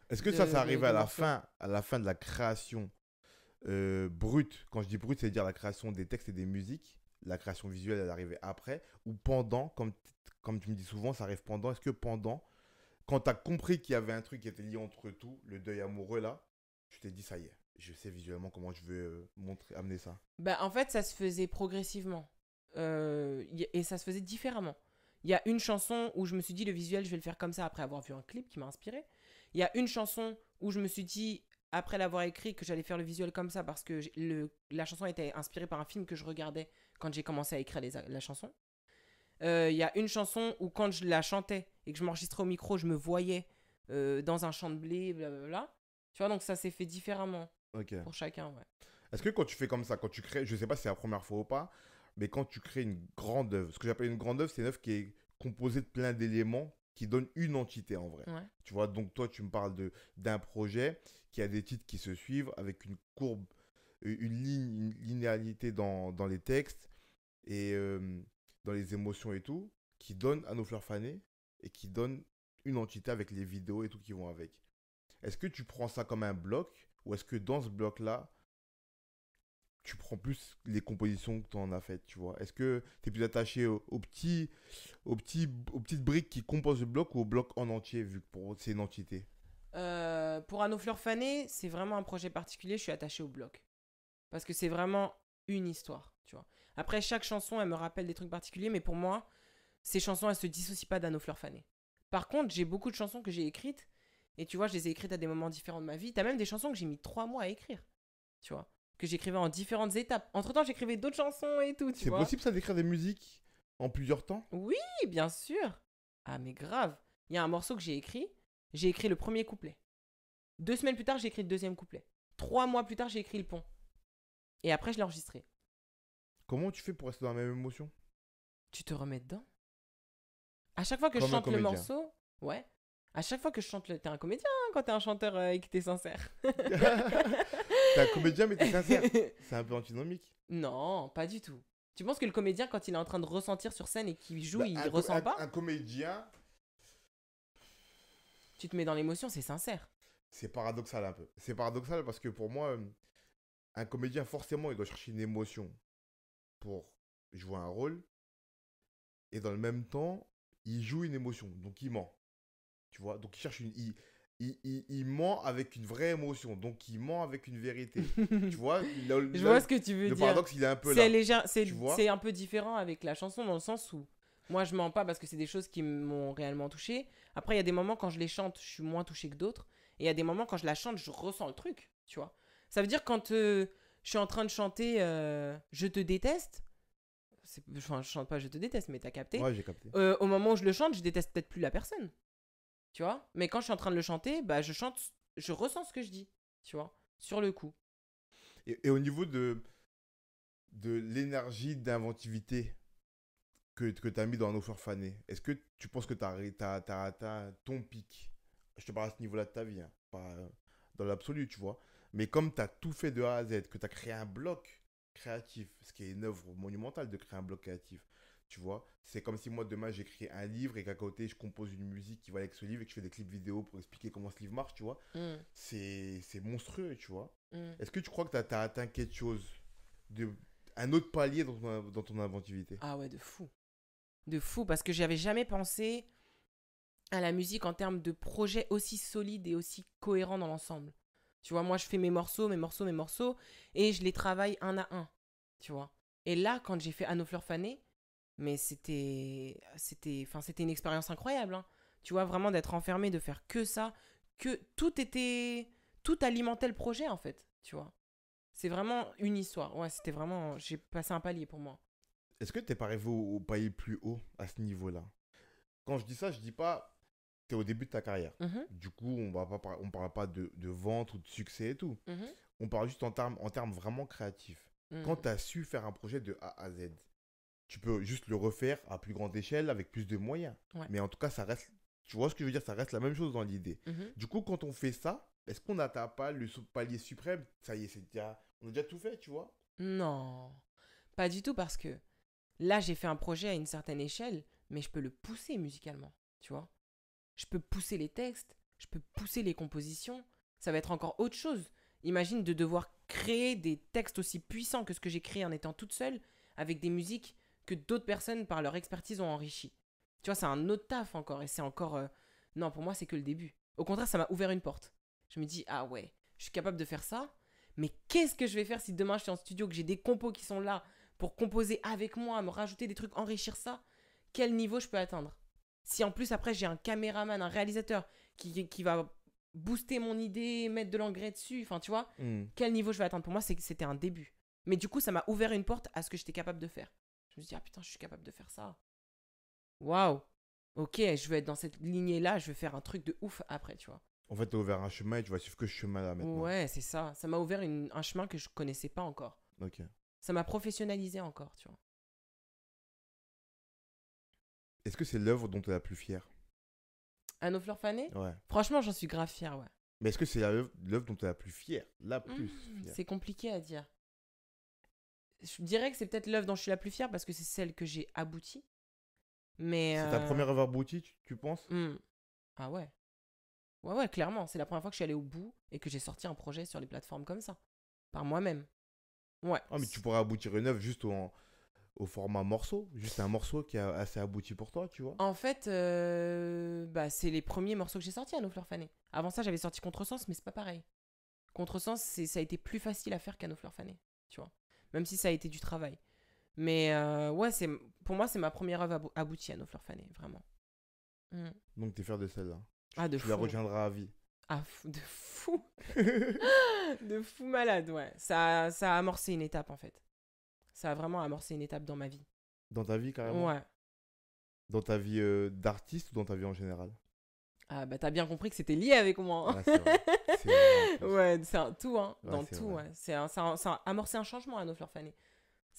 S1: Est-ce que ça arrive à la fin de la création brute? Quand je dis brute, c'est-à-dire la création des textes et des musiques. La création visuelle, elle arrivait après. Ou pendant, comme tu me dis souvent, ça arrive pendant. Est-ce que pendant, quand tu as compris qu'il y avait un truc qui était lié entre tout, le deuil amoureux là, tu t'es dit, ça y est, je sais visuellement comment je vais amener ça?
S2: Bah, en fait, ça se faisait progressivement. Et ça se faisait différemment. Il y a une chanson où je me suis dit, le visuel, je vais le faire comme ça après avoir vu un clip qui m'a inspiré. Il y a une chanson où je me suis dit, après l'avoir écrit, que j'allais faire le visuel comme ça parce que la chanson était inspirée par un film que je regardais quand j'ai commencé à écrire la chanson. Il y a une chanson où quand je la chantais et que je m'enregistrais au micro, je me voyais dans un champ de blé, blablabla. Tu vois, donc ça s'est fait différemment
S1: Ok.
S2: pour chacun, ouais.
S1: Est-ce que quand tu fais comme ça, quand tu crées, je sais pas si c'est la première fois ou pas, mais quand tu crées une grande œuvre, ce que j'appelle une grande œuvre, c'est une œuvre qui est composée de plein d'éléments qui donnent une entité en vrai.
S2: Ouais.
S1: Tu vois, donc toi, tu me parles d'un projet qui a des titres qui se suivent avec une courbe, une linéarité dans les textes et dans les émotions et tout, qui donne à nos fleurs fanées et qui donne une entité avec les vidéos et tout qui vont avec. Est-ce que tu prends ça comme un bloc ou est-ce que dans ce bloc-là, tu prends plus les compositions que tu en as faites, tu vois? Est-ce que tu es plus attaché aux petites briques qui composent le bloc ou au bloc en entier, vu que c'est une entité?
S2: Pour Anneau Fleur Fanée, c'est vraiment un projet particulier, je suis attachée au bloc. Parce que c'est vraiment une histoire, tu vois. Après, chaque chanson, elle me rappelle des trucs particuliers, mais pour moi, ces chansons, elles se dissocient pas d'Anneau Fleur Fanée. Par contre, j'ai beaucoup de chansons que j'ai écrites. Et tu vois, je les ai écrites à des moments différents de ma vie. T'as même des chansons que j'ai mis 3 mois à écrire. Tu vois. Que j'écrivais en différentes étapes. Entre-temps, j'écrivais d'autres chansons et tout, tu
S1: C'est
S2: vois.
S1: possible ça d'écrire des musiques en plusieurs temps?
S2: Oui, bien sûr. Ah, mais grave. Il y a un morceau que j'ai écrit. J'ai écrit le premier couplet. 2 semaines plus tard, j'ai écrit le deuxième couplet. 3 mois plus tard, j'ai écrit le pont. Et après, je l'ai enregistré.
S1: Comment tu fais pour rester dans la même émotion?
S2: Tu te remets dedans. À chaque fois que je
S1: Comme un
S2: chante le
S1: comédien.
S2: morceau, ouais. À chaque fois que je chante le... T'es un comédien hein, quand t'es un chanteur et que t'es sincère.
S1: T'es un comédien mais t'es sincère. C'est un peu antinomique.
S2: Non, pas du tout. Tu penses que le comédien, quand il est en train de ressentir sur scène et qu'il joue,
S1: Bah,
S2: il ressent pas?
S1: un comédien,
S2: Tu te mets dans l'émotion, c'est sincère.
S1: c'est paradoxal un peu. C'est paradoxal parce que pour moi, un comédien, forcément, il doit chercher une émotion pour jouer un rôle. Et dans le même temps, il joue une émotion. Donc il ment. Tu vois? Donc il cherche une. Il ment avec une vraie émotion. Donc il ment avec une vérité. Tu vois?
S2: Je vois ce que tu veux
S1: le
S2: dire.
S1: paradoxe, il est un peu
S2: C'est
S1: là.
S2: légère,
S1: Tu vois?
S2: c'est un peu différent avec la chanson dans le sens où moi je mens pas parce que c'est des choses qui m'ont réellement touché. Après il y a des moments quand je les chante, je suis moins touché que d'autres. Et il y a des moments quand je la chante, je ressens le truc, tu vois. Ça veut dire quand je suis en train de chanter Je te déteste, enfin je chante pas Je te déteste mais t'as capté.
S1: Ouais, j'ai capté.
S2: Au moment où je le chante, je déteste peut-être plus la personne, tu vois. Mais quand je suis en train de le chanter, bah je chante, je ressens ce que je dis, tu vois, sur le coup.
S1: Et au niveau de l'énergie d'inventivité que tu as mis dans nos fleurs fanées, est-ce que tu penses que tu as atteint ton pic? Je te parle à ce niveau-là de ta vie, hein, pas dans l'absolu, tu vois. Mais comme tu as tout fait de A à Z, que tu as créé un bloc créatif, ce qui est une œuvre monumentale de créer un bloc créatif, tu vois. C'est comme si moi, demain, j'écris un livre et qu'à côté, je compose une musique qui va avec ce livre et que je fais des clips vidéo pour expliquer comment ce livre marche, tu vois.
S2: Mm,
S1: C'est monstrueux, tu vois.
S2: mm.
S1: Est-ce que tu crois que tu as atteint quelque chose, de, un autre palier dans ton inventivité?
S2: Ah ouais, de fou. De fou, parce que j'avais jamais pensé à la musique en termes de projet aussi solide et aussi cohérent dans l'ensemble. Tu vois, moi, je fais mes morceaux, et je les travaille un à un, tu vois. Et là, quand j'ai fait À nos fleurs fanées, mais c'était une expérience incroyable, hein. Tu vois, vraiment d'être enfermé, de faire que ça, que tout alimentait le projet, en fait, tu vois. C'est vraiment une histoire. Ouais, c'était vraiment, j'ai passé un palier pour moi.
S1: Est-ce que t'es pas arrivé au palier plus haut à ce niveau-là? Quand je dis ça, je dis pas t'es au début de ta carrière.
S2: Mhm,
S1: Du coup, on parle pas de vente ou de succès et tout.
S2: mhm,
S1: On parle juste en termes vraiment créatifs. Quand
S2: mhm.
S1: tu as su faire un projet de A à Z, tu peux juste le refaire à plus grande échelle avec plus de moyens.
S2: Ouais.
S1: Mais en tout cas, ça reste, tu vois ce que je veux dire, ça reste la même chose dans l'idée.
S2: Mhm.
S1: Du coup, quand on fait ça, est-ce qu'on n'atteint pas le palier suprême? Ça y est, on a déjà tout fait, tu vois?
S2: Non, pas du tout parce que là, j'ai fait un projet à une certaine échelle, mais je peux le pousser musicalement, tu vois. Je peux pousser les textes, je peux pousser les compositions. Ça va être encore autre chose. Imagine de devoir créer des textes aussi puissants que ce que j'ai créé en étant toute seule, avec des musiques que d'autres personnes, par leur expertise, ont enrichi. Tu vois, c'est un autre taf encore, et c'est encore... Non, pour moi, c'est que le début. Au contraire, ça m'a ouvert une porte. Je me dis, ah ouais, je suis capable de faire ça, mais qu'est-ce que je vais faire si demain je suis en studio, que j'ai des compos qui sont là pour composer avec moi, me rajouter des trucs, enrichir ça? Quel niveau je peux atteindre? Si en plus après j'ai un caméraman, un réalisateur qui va booster mon idée, mettre de l'engrais dessus, enfin tu vois,
S1: Hmm.
S2: quel niveau je vais atteindre? Pour moi, c'était un début. Mais du coup, ça m'a ouvert une porte à ce que j'étais capable de faire. Je me suis dit, ah putain, je suis capable de faire ça. Waouh! Ok, je vais être dans cette lignée-là, je vais faire un truc de ouf après, tu vois.
S1: En fait, tu as ouvert un chemin et tu vas suivre que ce chemin-là maintenant.
S2: Ouais, c'est ça. Ça m'a ouvert un chemin que je connaissais pas encore.
S1: Ok.
S2: Ça m'a professionnalisé encore, tu vois.
S1: Est-ce que c'est l'œuvre dont tu es la plus fière?
S2: À nos fleurs fanées?
S1: Ouais.
S2: Franchement, j'en suis grave fière, ouais.
S1: Mais est-ce que c'est l'œuvre dont tu es la plus fière? La plus fière.
S2: C'est compliqué à dire. Je dirais que c'est peut-être l'œuvre dont je suis la plus fière parce que c'est celle que j'ai aboutie. Mais.
S1: C'est ta première œuvre aboutie, tu penses?
S2: Ah ouais. Ouais, ouais, clairement. C'est la première fois que je suis allée au bout et que j'ai sorti un projet sur les plateformes comme ça. Par moi-même. Ouais.
S1: Ah, mais tu pourrais aboutir une œuvre juste au format morceau. Juste un morceau qui est assez abouti pour toi, tu vois.
S2: En fait, bah, c'est les premiers morceaux que j'ai sortis à Nos Fleurs Fanées. Avant ça, j'avais sorti Contresens, mais c'est pas pareil. Contresens, ça a été plus facile à faire qu'à Nos Fleurs Fanées, tu vois. Même si ça a été du travail. Mais ouais, pour moi, c'est ma première œuvre aboutie à Nos Fleurs Fanées, vraiment. Mm.
S1: Donc, t'es fier de celle-là.
S2: Ah, de
S1: Tu la
S2: fou.
S1: rejoindras à vie.
S2: Ah, de fou. De fou malade, ouais. Ça a amorcé une étape, en fait. Ça a vraiment amorcé une étape dans ma vie.
S1: Dans ta vie, carrément.
S2: Ouais.
S1: Dans ta vie d'artiste ou dans ta vie en général?
S2: Ah, bah, t'as bien compris que c'était lié avec moi. Hein.
S1: Ah, c'est vrai. C'est vrai, en plus.
S2: Ouais, c'est un tout, hein.
S1: Ouais,
S2: Dans
S1: c'est
S2: tout,
S1: vrai.
S2: ouais. Ça a amorcé un changement à nos fleurs fanées.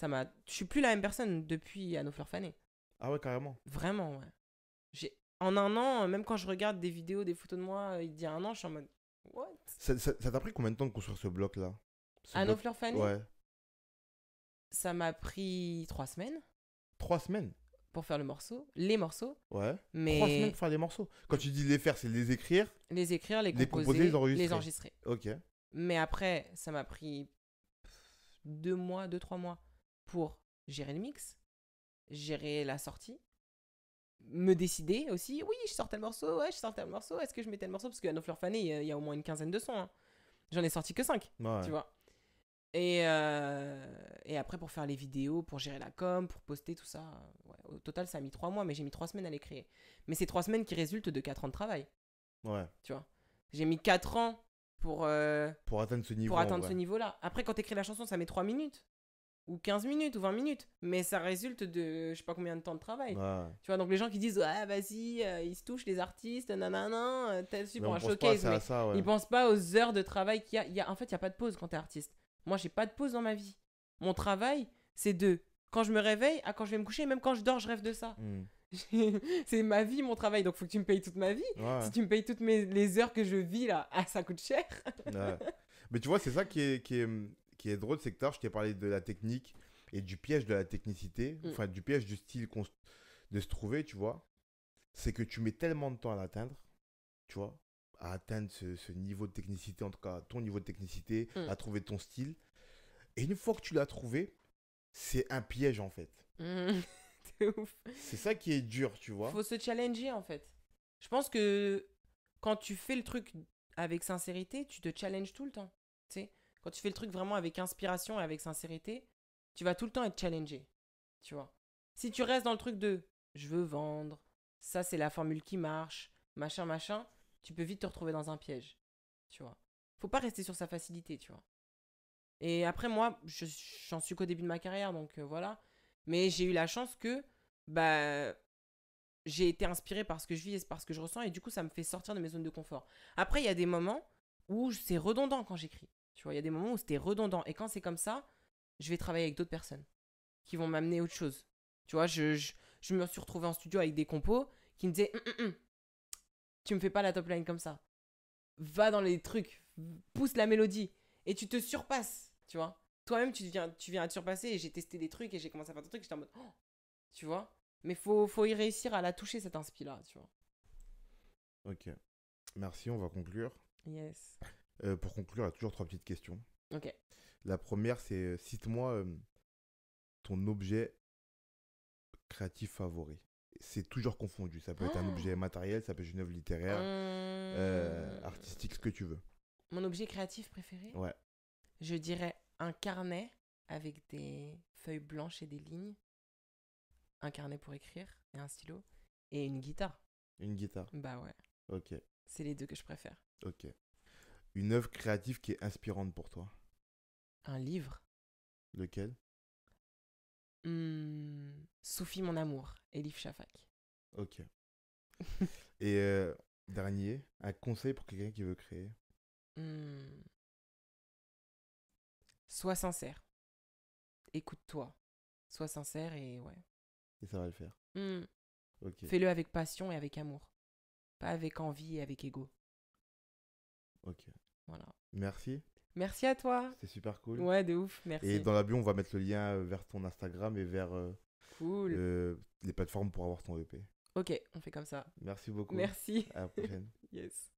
S2: Je suis plus la même personne depuis à nos fleurs fanées.
S1: Ah ouais, carrément.
S2: Vraiment, ouais. En un an, même quand je regarde des vidéos, des photos de moi, il y a un an, je suis en mode, what?
S1: Ça t'a pris combien de temps de construire ce bloc-là? Ce
S2: À nos
S1: bloc...
S2: fleurs fanées,
S1: Ouais.
S2: ça m'a pris 3 semaines
S1: 3 semaines?
S2: pour faire les morceaux,
S1: Ouais. 3 semaines
S2: mais
S1: pour faire les morceaux. Quand tu dis les faire, c'est les écrire?
S2: les écrire, les
S1: Les
S2: composer,
S1: composer, les enregistrer.
S2: les enregistrer.
S1: Ok.
S2: Mais après, ça m'a pris 2 mois, 2-3 mois pour gérer le mix, gérer la sortie, me décider aussi. Oui, je sortais le morceau, ouais, je sortais le morceau. Est-ce que je mettais le morceau? Parce qu'à nos fleurs fanées, il y a au moins une quinzaine de sons. Hein. J'en ai sorti que 5,
S1: Ouais.
S2: tu vois. Et après, pour faire les vidéos, pour gérer la com, pour poster, tout ça, ouais, au total, ça a mis 3 mois, mais j'ai mis 3 semaines à les créer. Mais c'est 3 semaines qui résultent de 4 ans de travail,
S1: Ouais.
S2: tu vois. J'ai mis 4 ans pour
S1: Pour atteindre ce niveau.
S2: pour
S1: en
S2: atteindre
S1: vrai.
S2: ce niveau-là. Après, quand t'écris la chanson, ça met 3 minutes, ou 15 minutes, ou 20 minutes. Mais ça résulte de je sais pas combien de temps de travail.
S1: Ouais.
S2: Tu vois, donc les gens qui disent, ouais, vas-y, ils se touchent, les artistes, nanana, tel su
S1: Mais
S2: pour
S1: on
S2: un
S1: pense pas
S2: showcase.
S1: assez
S2: Mais
S1: à ça, ouais.
S2: ils pensent pas aux heures de travail qu'il y a. En fait, il n'y a pas de pause quand t'es artiste. Moi, j'ai pas de pause dans ma vie. Mon travail, c'est de quand je me réveille à quand je vais me coucher, même quand je dors, je rêve de ça.
S1: Hmm.
S2: C'est ma vie, mon travail, donc faut que tu me payes toute ma vie.
S1: Ouais.
S2: Si tu me payes toutes les heures que je vis là, ah, ça coûte cher.
S1: Ouais. Mais tu vois, c'est ça qui est drôle, c'est que tard, je t'ai parlé de la technique et du piège de la technicité,
S2: Mm.
S1: enfin du piège du style de se trouver, tu vois. C'est que tu mets tellement de temps à l'atteindre, tu vois, à atteindre ce niveau de technicité, en tout cas ton niveau de technicité,
S2: Mm.
S1: à trouver ton style. Et une fois que tu l'as trouvé, c'est un piège en fait.
S2: C'est ouf.
S1: C'est ça qui est dur, tu vois.
S2: Faut se challenger en fait. Je pense que quand tu fais le truc avec sincérité, tu te challenges tout le temps. Tu sais, quand tu fais le truc vraiment avec inspiration et avec sincérité, tu vas tout le temps être challengé. Tu vois. Si tu restes dans le truc de je veux vendre, ça c'est la formule qui marche, machin, machin, tu peux vite te retrouver dans un piège. Tu vois. Faut pas rester sur sa facilité, tu vois. Et après, moi, j'en suis qu'au début de ma carrière, donc voilà. Mais j'ai eu la chance que bah, j'ai été inspirée par ce que je vis et par ce que je ressens, et du coup, ça me fait sortir de mes zones de confort. Après, il y a des moments où c'est redondant quand j'écris. Tu vois, il y a des moments où c'était redondant. Et quand c'est comme ça, je vais travailler avec d'autres personnes qui vont m'amener autre chose. Tu vois, je me suis retrouvée en studio avec des compos qui me disaient tu me fais pas la top line comme ça. Va dans les trucs, pousse la mélodie et tu te surpasses, tu vois. Toi-même, tu viens à te surpasser et j'ai testé des trucs et j'ai commencé à faire des trucs, j'étais en mode, oh, tu vois. Mais faut y réussir à la toucher, cette inspi-là, tu vois.
S1: Ok. Merci, on va conclure.
S2: Yes.
S1: Pour conclure, il y a toujours 3 petites questions.
S2: Ok.
S1: La première, c'est cite-moi ton objet créatif favori. C'est toujours confondu. Ça peut être un objet matériel, ça peut être une œuvre littéraire, artistique, ce que tu veux.
S2: Mon objet créatif préféré,
S1: Ouais.
S2: je dirais un carnet avec des feuilles blanches et des lignes, un carnet pour écrire et un stylo, et une guitare.
S1: Une guitare.
S2: Bah ouais,
S1: Ok.
S2: c'est les deux que je préfère.
S1: Ok. Une œuvre créative qui est inspirante pour toi.
S2: Un livre,
S1: Lequel?
S2: Sophie mon amour, Elif Shafak.
S1: Ok. Et dernier, un conseil pour quelqu'un qui veut créer.
S2: Sois sincère. Écoute-toi. Sois sincère et ouais.
S1: Et ça va le faire. Ok.
S2: Fais-le avec passion et avec amour. Pas avec envie et avec ego.
S1: Ok.
S2: Voilà.
S1: Merci.
S2: Merci à toi.
S1: C'était super cool.
S2: Ouais, de ouf. Merci.
S1: Et dans la bio, on va mettre le lien vers ton Instagram et vers
S2: Cool.
S1: les plateformes pour avoir ton EP.
S2: Ok, on fait comme ça.
S1: Merci beaucoup.
S2: Merci.
S1: À la prochaine.
S2: Yes.